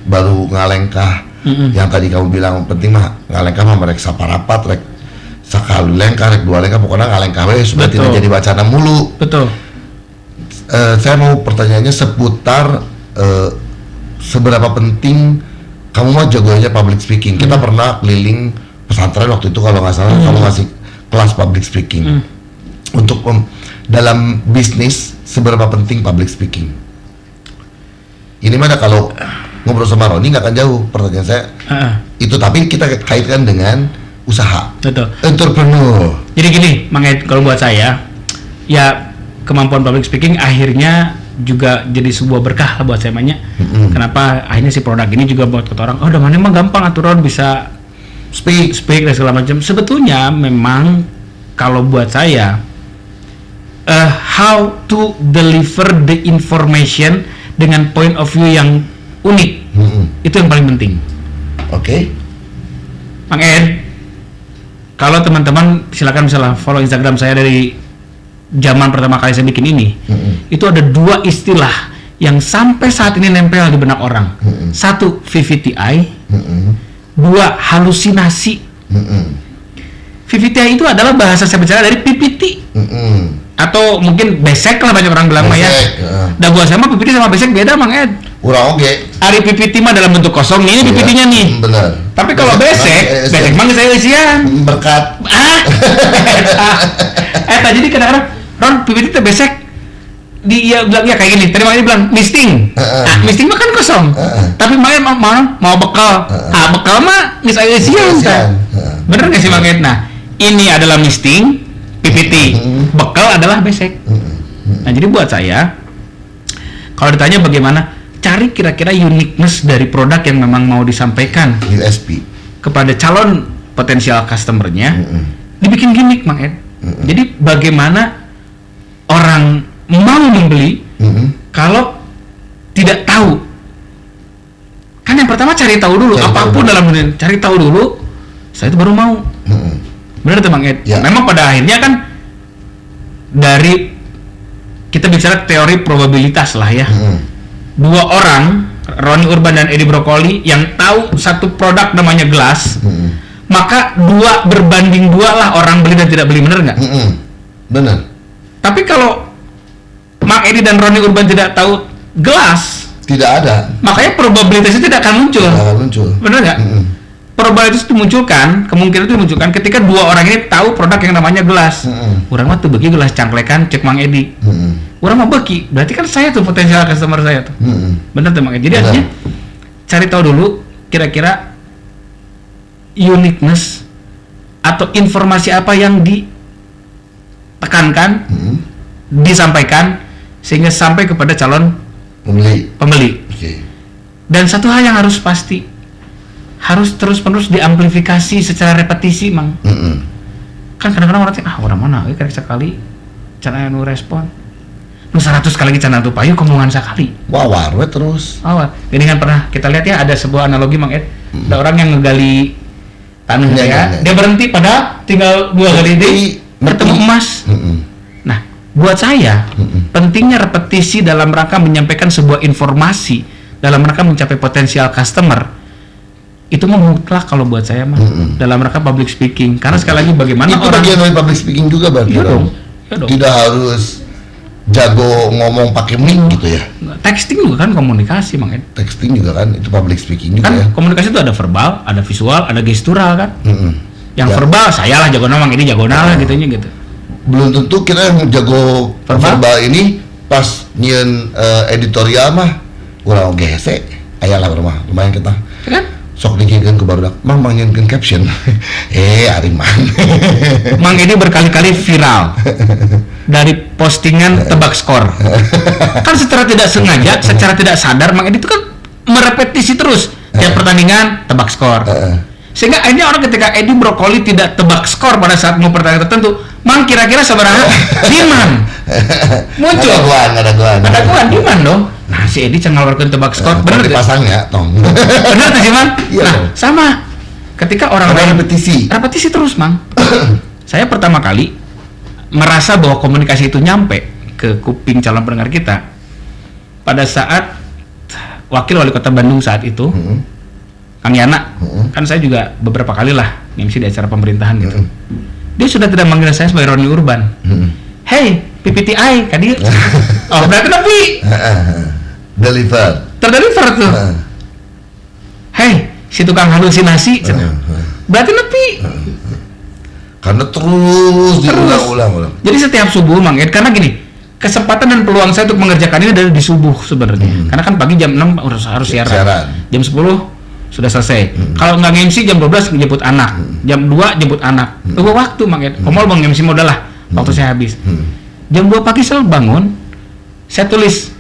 baru ngalengkah. Yang tadi kamu bilang penting mah ngalengkah mah merek saparapat, rek sakali lengkah, rek dua lengkah, pokoknya ngalengkah we supaya tidak jadi wacana mulu. Saya mau pertanyaannya seputar seberapa penting kamu mah jagoannya public speaking. Kita pernah keliling pesantren waktu itu kalau nggak salah, kamu ngasih kelas public speaking. Untuk dalam bisnis seberapa penting public speaking? Ini mana kalau ngobrol sama Roni nggak akan jauh pertanyaan saya. Itu tapi kita kaitkan dengan usaha. Entrepreneur. Jadi gini, Mang, kalau buat saya ya kemampuan public speaking akhirnya juga jadi sebuah berkah lah buat saya banyak. Kenapa akhirnya si produk ini juga buat kata orang, udah mana emang gampang aturan bisa speak dan segala macam. Sebetulnya memang kalau buat saya how to deliver the information dengan point of view yang unik, itu yang paling penting. Mang Ed, kalau teman-teman silakan misalnya follow Instagram saya dari zaman pertama kali saya bikin ini, itu ada 2 istilah yang sampai saat ini nempel di benak orang. 1, VVTI, 2, halusinasi. VVTI itu adalah bahasa saya bicara dari PPT, atau mungkin besek lah banyak orang bilang ya. Dan buat saya mah PPT sama besek beda, Mang Ed. Ari PPT mah dalam bentuk kosong, ini PPT-nya nih. Benar. Tapi kalau besek mah saya isian. Berkat. Jadi kadang-kadang Ron PPT itu besek, dia bilang ya kayak gini. Tadi Mang Ed bilang misting. Misting mah kan kosong. Tapi Mang Ed mau bekal. Bekal mah saya isian. Bener nggak sih Mang Ed? Nah, ini adalah misting, PPT. Bekal adalah besek. Nah, jadi buat saya kalau ditanya bagaimana cari kira-kira uniqueness dari produk yang memang mau disampaikan, USP, kepada calon potensial customer-nya, dibikin gimmick, Mang Ed. Jadi bagaimana orang mau membeli kalau tidak tahu. Kan yang pertama cari tahu dulu, apapun dalam dunia, cari tahu dulu, saya itu baru mau. Benar tuh Bang Ed. Ya. Memang pada akhirnya kan dari kita bicara teori probabilitas lah ya. Dua orang, Ronnie Urban dan Edi Brokoli, yang tahu satu produk namanya gelas, maka 2 berbanding 2 lah orang beli dan tidak beli, bener nggak? Benar. Tapi kalau Mang Edi dan Ronnie Urban tidak tahu gelas, Tidak ada. makanya probabilitas itu tidak akan muncul. Tidak akan muncul. Bener nggak? Probabilitas itu dimunculkan, kemungkinan itu dimunculkan ketika 2 orang ini tahu produk yang namanya gelas. Orang mah tuh bagi gelas cangklekan, cek Mang Edi. Orang mah beki, berarti kan saya tuh potensial customer saya tuh. Bener tuh Mang Edi. Jadi artinya cari tahu dulu kira-kira uniqueness atau informasi apa yang ditekankan, disampaikan sehingga sampai kepada calon pembeli. Oke. Dan satu hal yang harus pasti, harus terus-menerus diamplifikasi secara repetisi, Mang. Kan kadang-kadang orang tanya, orang mana? Kayak sekali, cara nu respon. Nu 100 kali cara tu payu kemungan sekali. Wawar we terus. Ini kan pernah kita lihat ya, ada sebuah analogi Mang Ed. Ada orang yang ngegali tanah ya. Dia berhenti pada tinggal 2 kali di ketemu emas. Nah, buat saya pentingnya repetisi dalam rangka menyampaikan sebuah informasi, dalam rangka mencapai potensial customer, itu mutlak kalau buat saya mah dalam rangka public speaking. Karena sekali lagi bagaimana itu orang bagian dari public speaking juga berarti. Iya dong. Tidak harus jago ngomong pakai mic gitu ya. Texting juga kan komunikasi, Mang Ed. Texting juga kan itu public speaking juga Kan ya. komunikasi itu ada verbal, ada visual, ada gestural kan. Yang Ya. verbal saya lah jagoan, Mang Edi jagoan lah gitunya gitu. Belum tentu kita yang jago verbal ini pas nyen editorial mah kurang oge hese. Aya lah rumah lumayan kita. Kan? Sok dikingkeun ke barudak, mang nyenkeun caption. Ari man. Mang Edi berkali-kali viral dari postingan tebak skor. Kan secara tidak sengaja, secara tidak sadar Mang Edi itu kan merepetisi terus tiap pertandingan tebak skor. Sehingga akhirnya orang ketika Edi Brokoli tidak tebak skor pada saat mau pertandingan tertentu, Mang kira-kira seberapa diman muncul. Ada guan. Diman dong. Nah si Edi cengal warkeun tebak skor, bener tuh. dipasangnya tong. Bener tuh sih Mang. Iya, Nah dong. sama ketika orang Ada lain repetisi terus Mang. Saya pertama kali merasa bahwa komunikasi itu nyampe ke kuping calon pendengar kita pada saat wakil wali kota Bandung saat itu, Kang Yana. Kan saya juga beberapa kali lah MC di acara pemerintahan gitu. Dia sudah tidak manggil saya sebagai Ronnie Urban. Hey, PPTI, kadi. Oh, berarti tapi terdeliver tuh. Hey, si tukang halusinasi. Berarti nepi. Karena terus diulang-ulang. Jadi setiap subuh Mang Ed, karena gini, kesempatan dan peluang saya untuk mengerjakan ini adalah di subuh sebenarnya. Karena kan pagi jam 6 harus siaran. Jam 10 sudah selesai. Kalau nggak MC jam 12 jemput anak. Jam 2 jemput anak. Tunggu waktu Mang Ed. Komol Bang MC modal lah. Waktu saya habis. Jam 2 pagi saya bangun. Saya tulis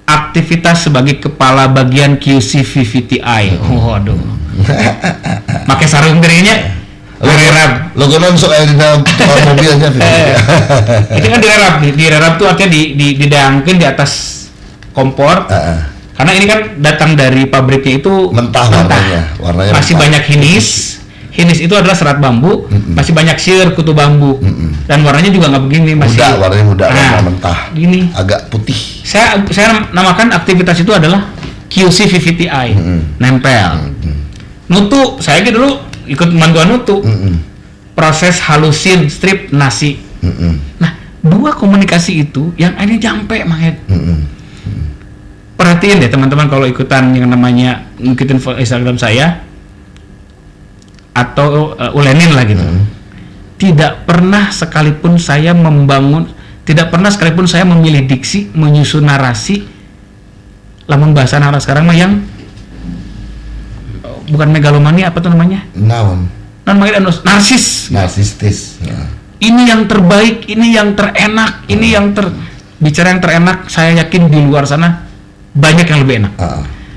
aktivitas sebagai kepala bagian QC VVTI. Waduh. Pakai sarung dirinya. Direrap. Logo non sok aya dina mobilnya. Itu kan direrap tuh artinya didangkeun di atas kompor. Karena ini kan datang dari pabriknya itu mentah. Warnanya masih mentah. banyak hinis itu adalah serat bambu, masih banyak sir kutu bambu, dan warnanya juga nggak begini, masih warnanya muda, warna mentah, gini, agak putih. Saya namakan aktivitas itu adalah QC VVTI, nempel. Nutu, saya dulu ikut bantuan nutu, proses halusin strip nasi. Nah, 2 komunikasi itu yang akhirnya nyampe Mang Ed. Perhatiin deh teman-teman kalau ikutan yang namanya ngikutin Instagram saya atau ulenin lah gitu. Tidak pernah sekalipun saya memilih diksi, menyusun narasi. Lamun bahasa anak sekarang mah yang bukan megalomani, apa tuh namanya? Narsis. Narsistis. Ya. Ini yang terbaik, ini yang terenak, ini yang bicara yang terenak, saya yakin di luar sana banyak yang lebih enak.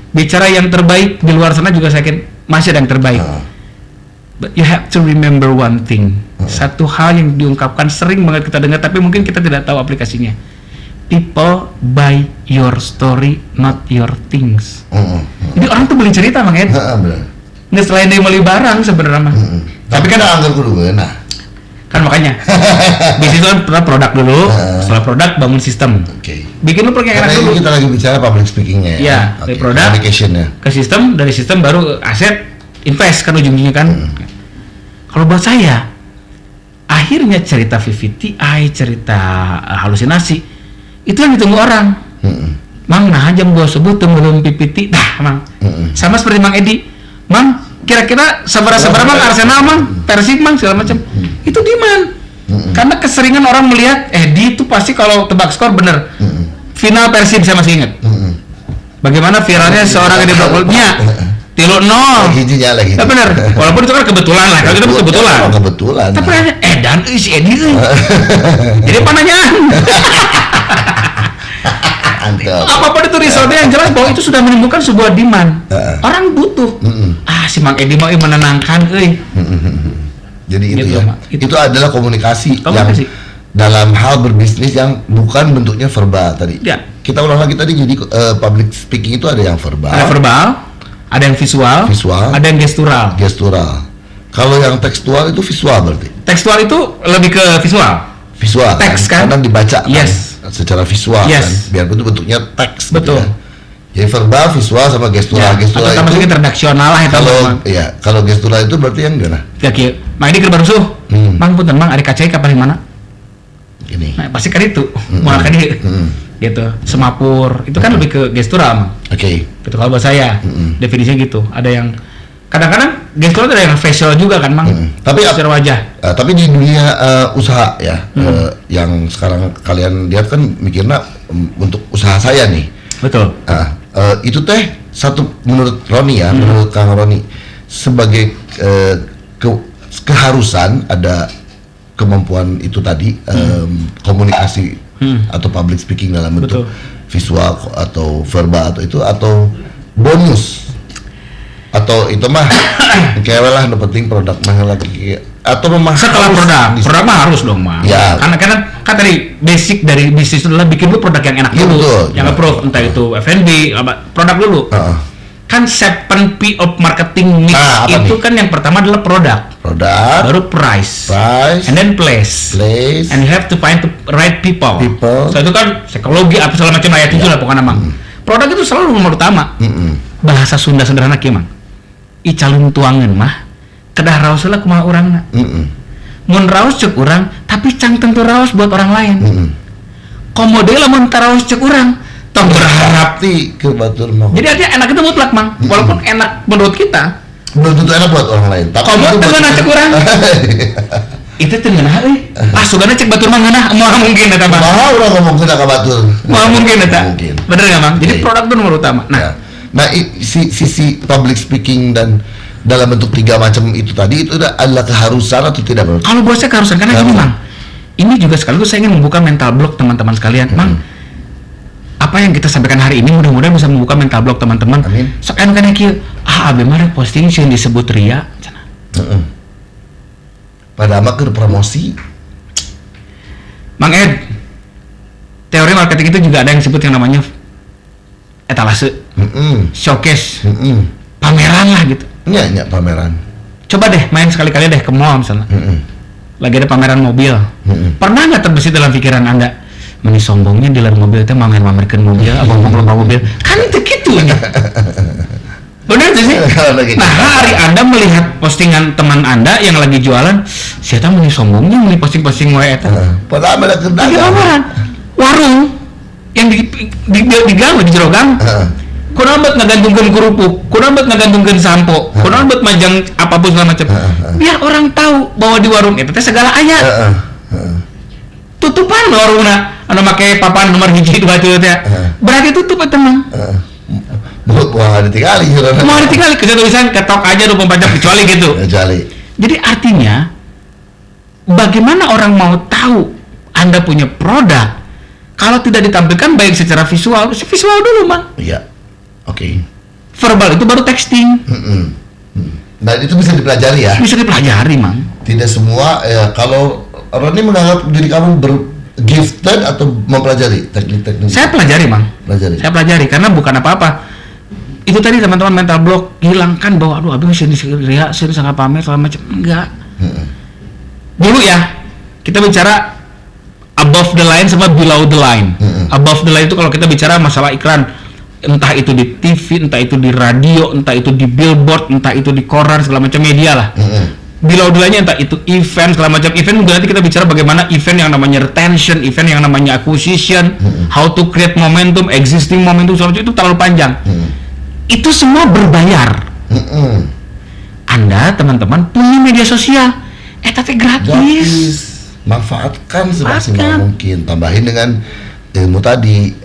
Bicara yang terbaik di luar sana juga saya yakin masih ada yang terbaik. But you have to remember one thing. Satu hal yang diungkapkan sering banget kita dengar, tapi mungkin kita tidak tahu aplikasinya. People buy your story, not your things. Jadi orang tuh beli cerita Mang Ed. Nggak selain dia beli barang sebenarnya mah. Tapi kan anggar kudu nah. Kan makanya bisnis itu kan produk dulu, setelah produk bangun sistem. Oke. Bikin lu produk yang enak Karena dulu. ini kita lagi bicara public speakingnya ya. Iya, dari produk communication-nya. ke sistem, dari sistem baru aset, invest kan ujung-ujungnya kan. Kalau buat saya, akhirnya cerita VVTI, cerita halusinasi itu yang ditunggu orang. Mang, nah jam 2 subuh tunggu PPT, dah Mang. Sama seperti Mang Edi, Mang, kira-kira sabar-sabar Mang, Arsenal Mang, Persib Mang, segala macam. Itu demand. Karena keseringan orang melihat Edi itu pasti kalau tebak skor bener. Final Persib saya masih ingat. Bagaimana viralnya seorang Edi Brokolinya 3-0. Lagi. Ya bener. Walaupun itu kan kebetulan lah. Kalau itu kebetulan. Kebetulan. Tapi dan si Edi tuh. Jadi apa nanyaan? Apapun itu resultnya yang jelas bahwa itu sudah menimbulkan sebuah demand. Orang butuh. Si Mang Edi mau menenangkan, Jadi itu Gitu, ya. Mak. Itu adalah komunikasi yang Komunikasi. dalam hal berbisnis yang bukan bentuknya verbal tadi. Ya. Kita ulang lagi tadi, jadi public speaking itu ada yang verbal, Ada verbal, ada yang visual, ada yang gestural. gestural. Kalau yang tekstual itu visual berarti. Tekstual itu lebih ke visual. Visual Teks kan? Karena dibaca Yes. kan secara visual Yes. kan. Biarpun itu bentuknya teks gitu Betul. ya. Jadi verbal, visual sama gestural. Gestural atau itu maksudnya redaksional lah itu. kalau gestural itu berarti yang gimana? Ya kieu. Mang Edi keur barusuh. Mang punten Mang, ari kacai kapan di mana? Ini. Nah, pasti kan itu. Moal ka dieu. Gitu. Semapur. Itu kan lebih ke gestural, Mang. Oke. Gitu kalau buat saya. Definisinya gitu. Ada yang kadang-kadang gestural ada yang facial juga kan, Mang. Tapi secara wajah. tapi di dunia usaha ya, yang sekarang kalian lihat kan mikirnya untuk usaha saya nih. Betul. Itu teh satu menurut Roni ya, menurut Kang Roni sebagai keharusan ada kemampuan itu tadi, komunikasi atau public speaking dalam bentuk visual atau verbal atau bonus atau itu mah kayak lah yang penting produk mah lagi atau memang Setelah produk mah harus dong, Mang. Ya. Karena kan tadi basic dari bisnis itu adalah bikin dulu produk yang enak Iya, dulu, betul. yang approve, entah itu F&B, produk dulu. Kan 7P of marketing mix itu nih? kan yang pertama adalah produk, baru price, and then place, and you have to find the right people. So itu kan psikologi apa segala macam ayat itu lah pokoknya, Mang. Produk itu selalu nomor utama. Bahasa Sunda sederhana kieu, Mang. I calung tuangan mah kedah raos lah kumaha urangna. Mun raos cek urang, tapi cang tentu raos buat orang lain. Komode lamun taraos cek urang, tong berharap. ke batur mah. Jadi artinya enak itu mutlak, Mang. Walaupun enak menurut kita, belum tentu enak buat orang lain. Tapi komode itu buat tengah cek urang. Itu teu ngeunah euy. Sugana cek batur mah ngeunah, moal mungkin eta mah. Mahal orang ngomong ke batur. Moal mungkin eta. Mungkin. Bener enggak, Mang? Jadi produk itu nomor utama. Nah, sisi public speaking dan dalam bentuk 3 macam itu tadi itu adalah keharusan atau tidak menurut? Kalau buat saya keharusan karena gini, Mang. Ini juga sekaligus saya ingin membuka mental block teman-teman sekalian, Mang. Apa yang kita sampaikan hari ini mudah-mudahan bisa membuka mental block teman-teman. Amin. Soalnya kan kieu, abi mah posting yang disebut ria cenah. Pada mah keur promosi. Mang Ed, teori marketing itu juga ada yang disebut yang namanya etalase, showcase, pameran lah gitu. Nya pameran. Coba deh main sekali-kali deh ke mall misalnya. Lagi ada pameran mobil. Pernah nggak terbesit dalam pikiran Anda? Meni sombongnya dealer mobil itu mamerkan mobil, abang-abang lomba mobil. Kan itu gitu ya. Benar tuh sih? Nah, hari Anda melihat postingan teman Anda yang lagi jualan, siapa meni sombongnya meni posting-posting wae eta. Padahal ada Lagi kedagang. pameran. Warung yang digang di jero gang. Kunaon bet ngagantungkeun kerupuk, kunaon bet ngagantungkeun sampo, kunaon bet majang apapun segala macam. Biar orang tahu bahwa di warung itu teh segala aya. Tutupan warungna anu make papan nomor 1 2 3 teh. Berarti tutup eta, Mang. Mau ditinggali. Mau ditinggali ke tulisan ketok aja 24 jam kecuali gitu. Kecuali. Jadi artinya bagaimana orang mau tahu Anda punya produk kalau tidak ditampilkan baik secara visual dulu, Mang. Iya. Oke. Verbal itu baru texting. Nah, itu bisa dipelajari ya. Bisa dipelajari, Mang. Tidak semua kalau Roni menganggap diri kamu gifted atau mempelajari teknik-teknik. Saya pelajari, Mang. Saya pelajari karena bukan apa-apa. Itu tadi teman-teman mental block hilangkan bahwa aduh abis sini ria, sini sangat pamer segala macam. Enggak. Dulu ya, kita bicara above the line sama below the line. Above the line itu kalau kita bicara masalah iklan, entah itu di TV, entah itu di radio, entah itu di billboard, entah itu di koran, segala macam media lah. Below the line-nya entah itu event, segala macam event. Nanti kita bicara bagaimana event yang namanya retention, event yang namanya acquisition, how to create momentum, existing momentum, segala macam itu terlalu panjang. Itu semua berbayar. Anda teman-teman punya media sosial, tapi gratis. Manfaatkan semaksimal mungkin. Tambahin dengan ilmu tadi,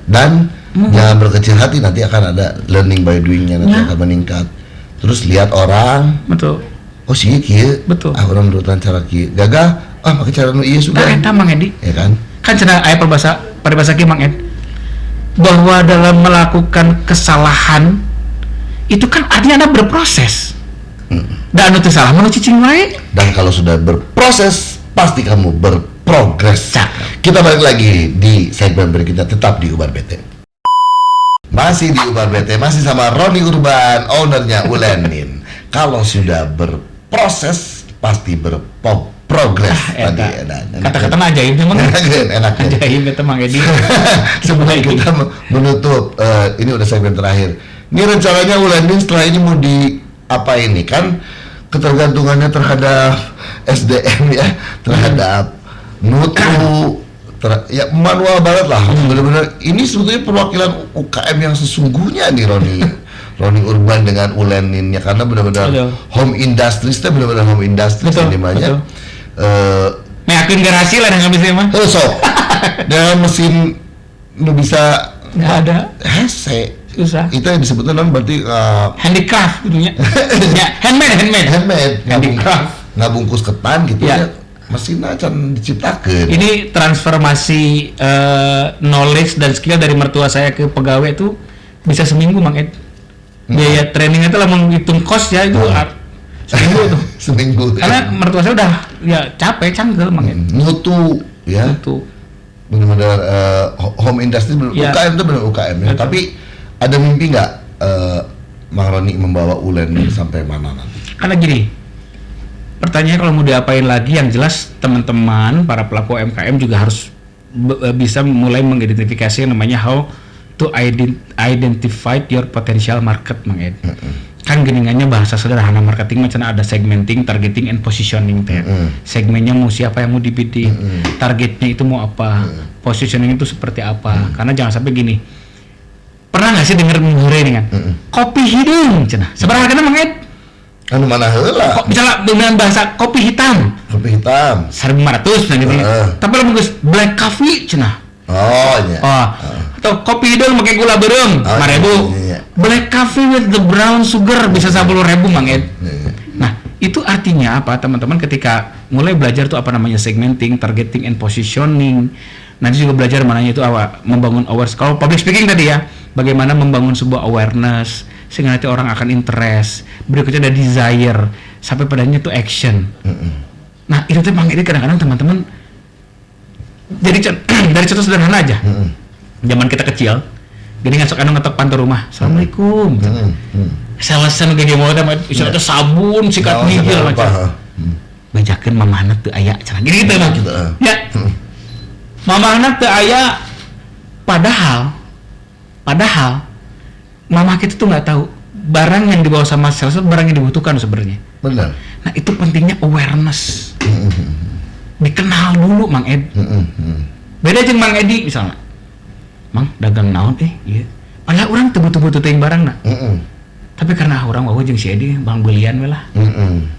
dan jangan berkecil hati, nanti akan ada learning by doing-nya, nanti akan meningkat. Terus lihat orang, betul. Oh sih kieu, betul. Orang menurut cara kieu, gagah, pakai cara nu ieu sudah. Eta Mang Edi, ya kan? Kan cenah aya peribahasa kieu Mang Ed, bahwa dalam melakukan kesalahan itu kan artinya Anda berproses. Dan anu teu salah mah cicing wae. Dan kalau sudah berproses, pasti kamu berprogres. Kita balik lagi di segmen berikutnya, tetap di Ubar BT. Masih di Ubar BT, masih sama Roni Urban, ownernya Ulenin. Kalau sudah berproses, pasti berprogres. Kata-kata ajaib memang. Enak. Ajaib itu Mang Edi. Sebelum kita menutup, ini udah segmen terakhir. Ini rencananya Ulenin setelah ini mau di apa ini kan, ketergantungannya terhadap SDM ya, terhadap mutu, ya manual banget lah. Benar-benar ini sebetulnya perwakilan UKM yang sesungguhnya nih Roni Urban dengan Uleninnya, karena benar-benar home industry, itu benar-benar home industry ini namanya. Meyakin garasi lah dengan mesin mah. Sok. Dengan mesin nu bisa nggak ada. Hese. Susah. Itu yang disebutnya kan berarti handicraft gitunya. Ya, handmade. Handicraft. Ngabungkus ketan gitu ya. Mesin aja diciptakan. Ini transformasi knowledge dan skill dari mertua saya ke pegawai itu bisa seminggu Mang Ed. Biaya trainingnya itu lah menghitung cost ya itu seminggu tuh. Seminggu. Karena mertua saya udah ya capek canggel Mang Ed. Mutu ya. Mutu. Benar-benar home industry UKM itu benar UKM ya. Tapi ada mimpi nggak Mang Roni membawa Ulenin sampai mana nanti? Karena gini, pertanyaannya kalau mau diapain lagi, yang jelas teman-teman para pelaku UMKM juga harus bisa mulai mengidentifikasi yang namanya how to identify your potential market, Mang Ed. Kan geningannya bahasa sederhana marketing macam ada segmenting, targeting, and positioning teh. Segmennya mau siapa yang mau dibidik, targetnya itu mau apa, positioning itu seperti apa. Karena jangan sampai gini. Pernah nggak sih denger mengure ini kan? Kopi hidung, cenah. Seberapa harganya Mang Ed? Anu mana heula? Misalnya dengan bahasa kopi hitam. Kopi hitam. 1.500 nah gitu. Tapi lo bagus black coffee cenah. Oh iya. Atau kopi hidung pakai gula berem 5.000. Iya. Black coffee with the brown sugar bisa 10.000 Mang Ed. Nah, itu artinya apa teman-teman, ketika mulai belajar tuh apa namanya segmenting, targeting, and positioning. Nanti juga belajar mananya itu membangun awareness. Kalau public speaking tadi ya, bagaimana membangun sebuah awareness sehingga nanti orang akan interest. Berikutnya ada desire, sampai padanya itu action. Nah itu tuh Mang Edi kadang-kadang teman-teman jadi dari contoh sederhana aja. Zaman kita kecil, gini ngetok pantu rumah. Assalamualaikum. Salesan gede mau teh istilahnya sabun, sikat gigi macam. Bejakeun mamahna teu aya cenah. Gini gitu Bang. Ya. Mamahna teu aya, padahal mama kita tuh nggak tahu barang yang dibawa sama sales itu barang yang dibutuhkan sebenarnya. Benar. Nah itu pentingnya awareness. Dikenal dulu Mang Ed. Beda jeung Mang Edi misalnya. Mang dagang naon iya. Padahal orang teu butuh-butuh teuing barangna. Tapi karena orang wae jeung si Edi bang belian we lah.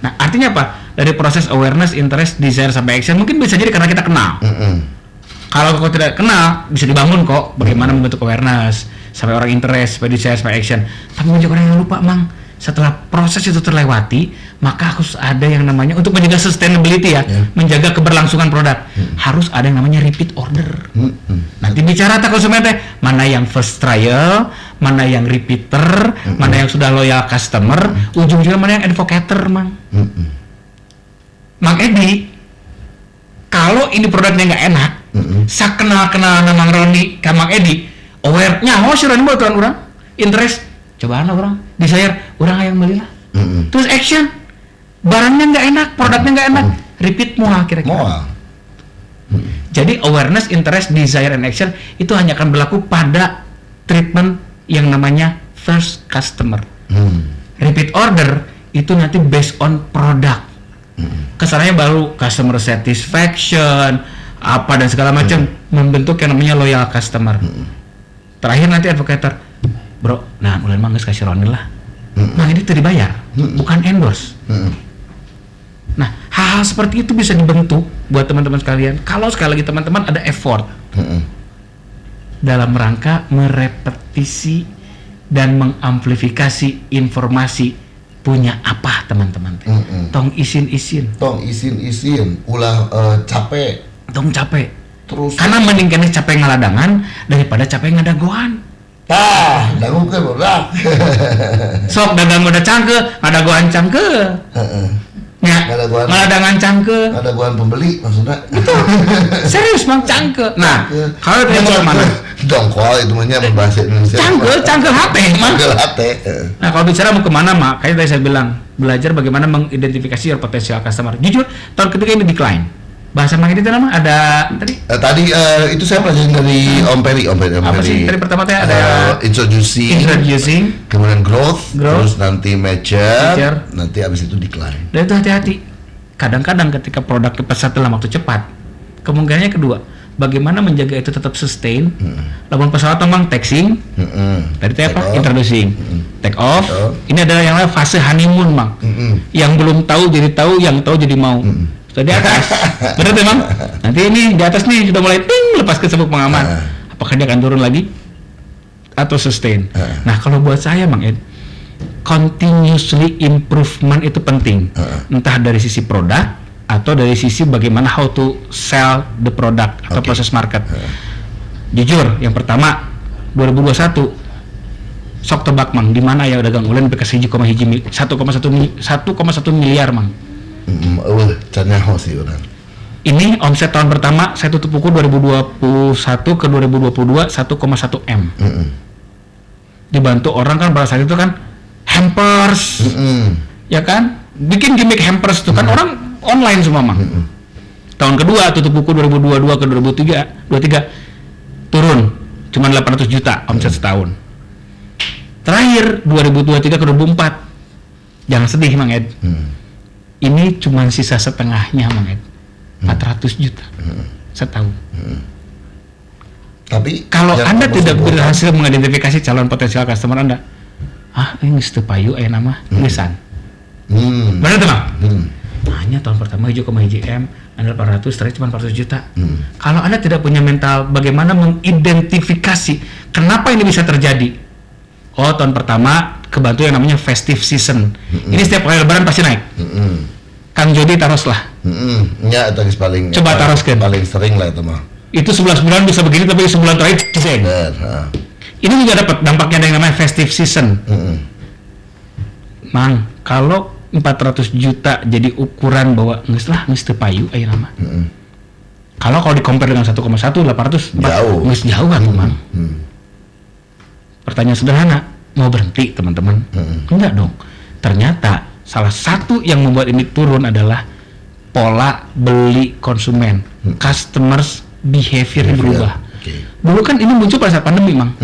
Nah artinya apa? Dari proses awareness, interest, desire sampai action mungkin bisa jadi karena kita kenal. Kalau kau tidak kenal, bisa dibangun kok bagaimana membentuk awareness sampai orang interest, sampai desire, sampai action. Tapi banyak orang yang lupa Mang, setelah proses itu terlewati, maka harus ada yang namanya untuk menjaga sustainability ya, menjaga keberlangsungan produk, harus ada yang namanya repeat order. Nanti bicara tak konsumen teh, mana yang first trial, mana yang repeater, mana yang sudah loyal customer, ujung-ujungnya mana yang advocator Mang. Mang Edi, kalau ini produknya nggak enak, saya kenal Mang Roni ke Mang Edi, aware nyaho sih Roni buat orang interest, cobaan orang desire orang yang beli lah. Terus action, barangnya nggak enak, produknya nggak enak, repeat moal kira-kira. Moal. Jadi awareness, interest, desire, and action itu hanya akan berlaku pada treatment yang namanya first customer. Repeat order itu nanti based on product. Kesannya baru customer satisfaction, apa dan segala macam, membentuk yang namanya loyal customer. Terakhir nanti advocator, bro, nah mulai mangges kasih ronil lah. Mang ini dibayar, bukan endorse. Nah, hal-hal seperti itu bisa dibentuk buat teman-teman sekalian. Kalau sekali lagi teman-teman ada effort dalam rangka merepetisi dan mengamplifikasi informasi punya apa teman-teman. Tong isin-isin. Ulah capek. Tong capek. Terus. Karena mending kena capek ngaladangan daripada capek ngadagoan. Tah, dangukeun urang. Sok dagang udah cangke, ngadagoan cangke. Ya, ngaladangan cangke. Ngadagoan pembeli maksudnya. Serius mang cangke. Nah, kalau dia mau kemana? Dongkol itu namanya berbahasa Indonesia. Cangke hate mang. Cangke hate. Nah, kalau bicara mau kemana mak, kayak tadi saya bilang, belajar bagaimana mengidentifikasi your potential customer. Jujur, tahun ketiga ini decline. Bahasa mang itu nama ada tadi? Itu saya pelajarin dari Om Peri. Apa sih? Tadi pertama teh ada introducing, kemudian growth, terus nanti mature, nanti abis itu decline. Dan itu hati-hati. Kadang-kadang ketika produk pesat dalam waktu cepat, kemungkinannya kedua, bagaimana menjaga itu tetap sustain. Lamun pesawat memang taxing, tadi teh apa? Introducing, take off. Ini adalah yang namanya fase honeymoon, mang. Yang belum tahu jadi tahu, yang tahu jadi mau. Sudah di atas, benar memang. Nanti ini di atas nih sudah mulai ting lepas ke sabuk pengaman. Apakah dia akan turun lagi atau sustain? Nah kalau buat saya, Mang Ed, continuously improvement itu penting. Entah dari sisi produk atau dari sisi bagaimana how to sell the product atau proses market. Jujur, yang pertama 2021 sok tebak mang, di mana ya dagang ulen bekas 1,1 miliar mang. Canyaho sih orang. Ini omset tahun pertama saya tutup buku 2021 ke 2022 1,1 M. Dibantu orang kan pada saat itu kan hampers, ya kan? Bikin gimmick hampers itu kan orang online semua mah. Tahun kedua tutup buku 2022 ke 2023 turun, cuma 800 juta omset setahun. Terakhir 2023 ke 2024 jangan sedih Mang Ed. Ini cuma sisa setengahnya Mang Ed. 400 juta setahun. Tapi kalau Anda tidak berhasil mengidentifikasi calon potensial customer Anda, ini teu payu nama gesan. Benar tuh Mang? Hanya tahun pertama 1,1 M, Anda 800, terakhir cuma 400 juta. Kalau Anda tidak punya mental bagaimana mengidentifikasi kenapa ini bisa terjadi. Oh, tahun pertama kebantu yang namanya festive season. Ini setiap kali lebaran pasti naik. Kang Jody taros lah. Ya, itu paling. Coba taroskan. Paling sering lah itu mah. Itu 11 bulan bisa begini, tapi sebulan terakhir ceng. Ini juga dapat dampaknya ada yang namanya festive season. Mang, kalau 400 juta jadi ukuran bahwa nges teu payu aya nama. Kalau di compare dengan 1,1 800 jauh. Nges jauh atuh Mang. Pertanyaan sederhana, mau berhenti teman-teman? Enggak dong. Ternyata salah satu yang membuat ini turun adalah pola beli konsumen, customers behavior berubah. Dulu kan ini muncul pada saat pandemi Mang.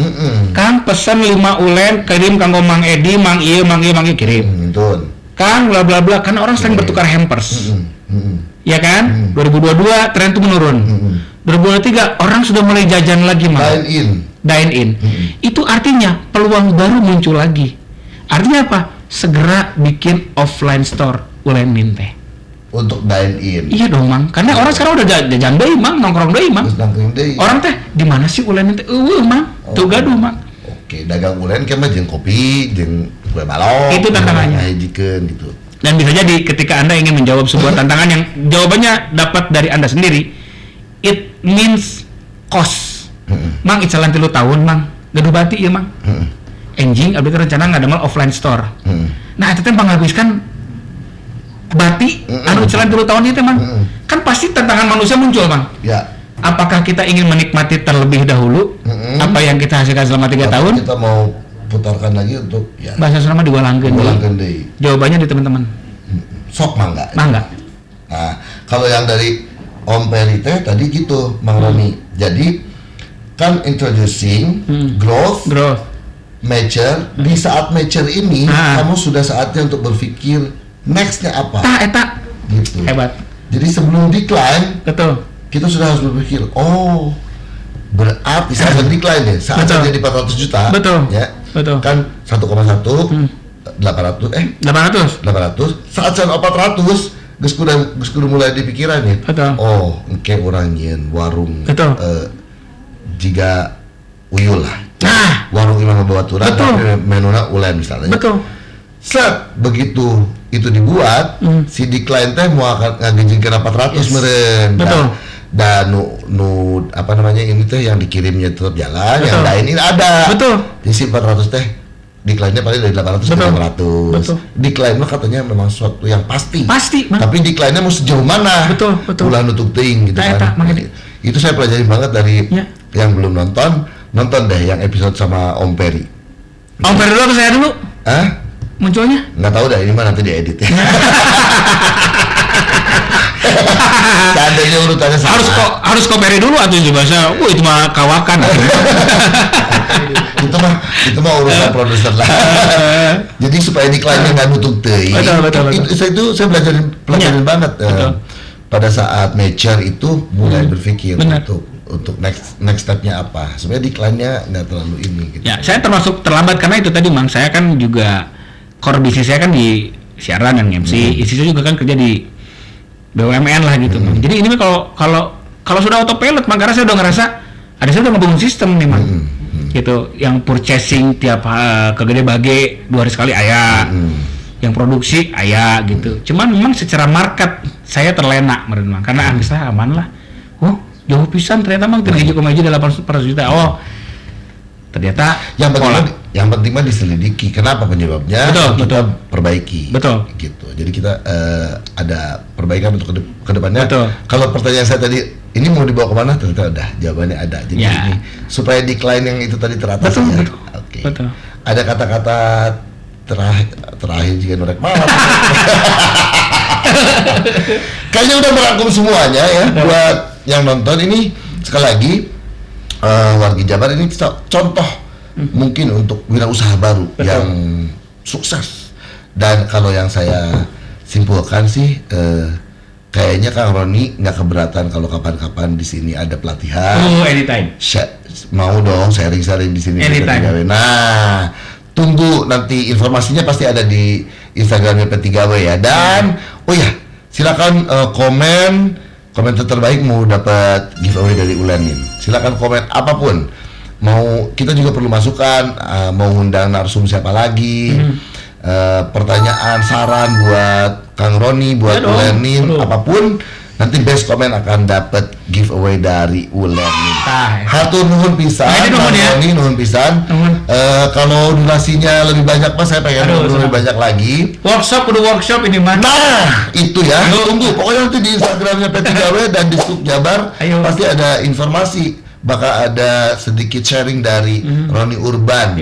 Kang pesan 5 ulen kirim kanggo Mang Edi, Mang Ieu kirim. Kang bla bla bla, karena orang sering bertukar hampers. Ya kan? 2022 tren itu menurun. 2023 orang sudah mulai jajan lagi Mang. Dine in. Itu artinya peluang baru muncul lagi. Artinya apa? Segera bikin offline store ulen minte untuk dine in. Iya dong Mang, karena orang sekarang udah jajan deui Mang, nongkrong deui Mang. Orang teh di mana sih ulen minte? Mang, tuh gaduh Mang. Oke, dagang ulen kemah jeung kopi, jeung kue balok. Itu tantangannya. Ngajikeun gitu. Dan bisa jadi ketika Anda ingin menjawab sebuah tantangan yang jawabannya dapat dari Anda sendiri, it means cost. Mang icalan 3 tahun Mang, gaduh bati ya Mang. Enjing abdi rencana ngadamal offline store. Nah, itu teh panghabiskan bati anu icalan 3 tahun itu Mang. Kan pasti tantangan manusia muncul Mang. Ya. Apakah kita ingin menikmati terlebih dahulu apa yang kita hasilkan selama 3 tahun? Kita mau putarkan lagi untuk ya. Bahasa Sunda mah diulangkeun deui. Jawabannya di teman-teman. Sok mangga. Mangga. Nah, Kalau yang dari Om Peri teh tadi gitu, Mang Roni. Jadi kan introducing, growth, mature. Di saat mature ini, kamu sudah saatnya untuk berpikir nextnya apa. Eta. Gitu. Hebat. Jadi sebelum decline, Betul. kita sudah harus berpikir, oh berarti saat decline ya, saat Betul. jadi 400 juta, Betul. ya, Betul. kan 1,1, 800, 800. saat saya 400, geus kudu mulai di pikiran ya. Betul. Oh, engke urang nyeun warung, Betul. jiga uyul lah. Nah. Warung Imam Bawaturang, Betul. tapi menuna ulen misalnya. Betul. Set begitu itu dibuat, si decline teh mau akan ngagejengkeun 400 meureun. Betul. Dan nu apa namanya ini teh yang dikirimnya tetap jalan, Betul. yang lain ini ada. Betul. Jadi si 400 teh decline-nya paling dari 800 ke Betul. 600. Betul. Decline mah katanya memang suatu yang pasti. Pasti, Bang. Tapi decline-nya mau sejauh mana? Betul. Ulah nutup teuing gitu Nah, kan. eta, makanya. Itu saya pelajari banget dari Ya. yang belum nonton deh yang episode sama Om Peri. Om Peri dulu atau saya dulu? Hah? Munculnya? Nggak tahu dah ini mah nanti diedit ya. Seandainya urutannya sama. Harus kok Peri dulu atau itu bahasa. Itu mah kawakan. itu mah urusan produser lah. Jadi supaya decline-nya nggak nutup teuing. Betul. Itu saya pelajarin banget. Betul. Pada saat mature itu mulai berpikir Benar. untuk next step-nya apa. Supaya decline-nya nggak terlalu ini gitu. Ya, saya termasuk terlambat karena itu tadi, Mang. Saya kan juga core bisnis saya kan di siaran dan MC. Istri saya juga kan kerja di BUMN lah gitu, Mang. Jadi ini mah kalau sudah autopilot, Mang, karena saya udah ngerasa ada saya udah ngebangun sistem nih, Mang. Gitu, yang purchasing tiap kegede bage 2 hari sekali aya. Yang produksi aya gitu. Cuman memang secara market saya terlena meureun, Mang. Karena bisa aman lah. Oh, jauh pisan ternyata, Mang. Tina 1,8 juta. Oh, ternyata yang penting mah diselidiki kenapa penyebabnya. Betul, kita perbaiki. Betul. Gitu. Jadi kita ada perbaikan untuk kedepannya. Betul. Kalau pertanyaan saya tadi ini mau dibawa kemana, ternyata udah jawabannya ada. Jadi Ya. ini supaya decline yang itu tadi teratasi. Betul. Oke. Betul. Ada kata-kata terakhir jika norek malam. Kayaknya udah merangkum semuanya ya buat yang nonton ini. Sekali lagi wargi Jabar ini contoh mungkin untuk wirausaha baru yang sukses. Dan kalau yang saya simpulkan sih kayaknya Kang Roni nggak keberatan kalau kapan-kapan di sini ada pelatihan. Oh, anytime. Mau dong sharing-sharing di sini. Anytime. Nah, tunggu nanti informasinya pasti ada di Instagramnya P3W ya. Dan oh ya, silakan komentar terbaik mau dapat giveaway dari Ulanin. Silakan komen apapun. Mau kita juga perlu masukan, mau undang narsum siapa lagi. Pertanyaan, saran buat Kang Roni, buat Ulanin, apapun. Nanti best comment akan dapat giveaway dari Ulanin. Hatur nuhun pisan, Kang Roni nuhun pisan. Kalau durasinya lebih banyak Mas, saya pengen lebih banyak lagi. Workshop ini, Mas. Nah, itu ya. Tunggu, pokoknya nanti di Instagramnya P3W dan di Scoop Jabar pasti ada informasi. Bakal ada sedikit sharing dari Roni Urban.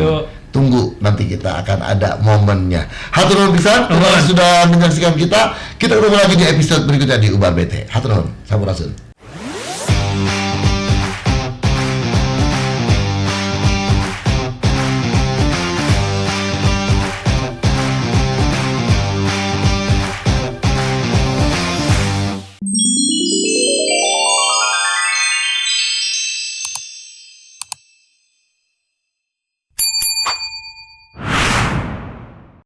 Tunggu, nanti kita akan ada momennya. Hatur nuhun pisan, terima kasih sudah menyaksikan kita. Kita ketemu lagi di episode berikutnya di Ubar BT. Hatur nuhun, sampurasun.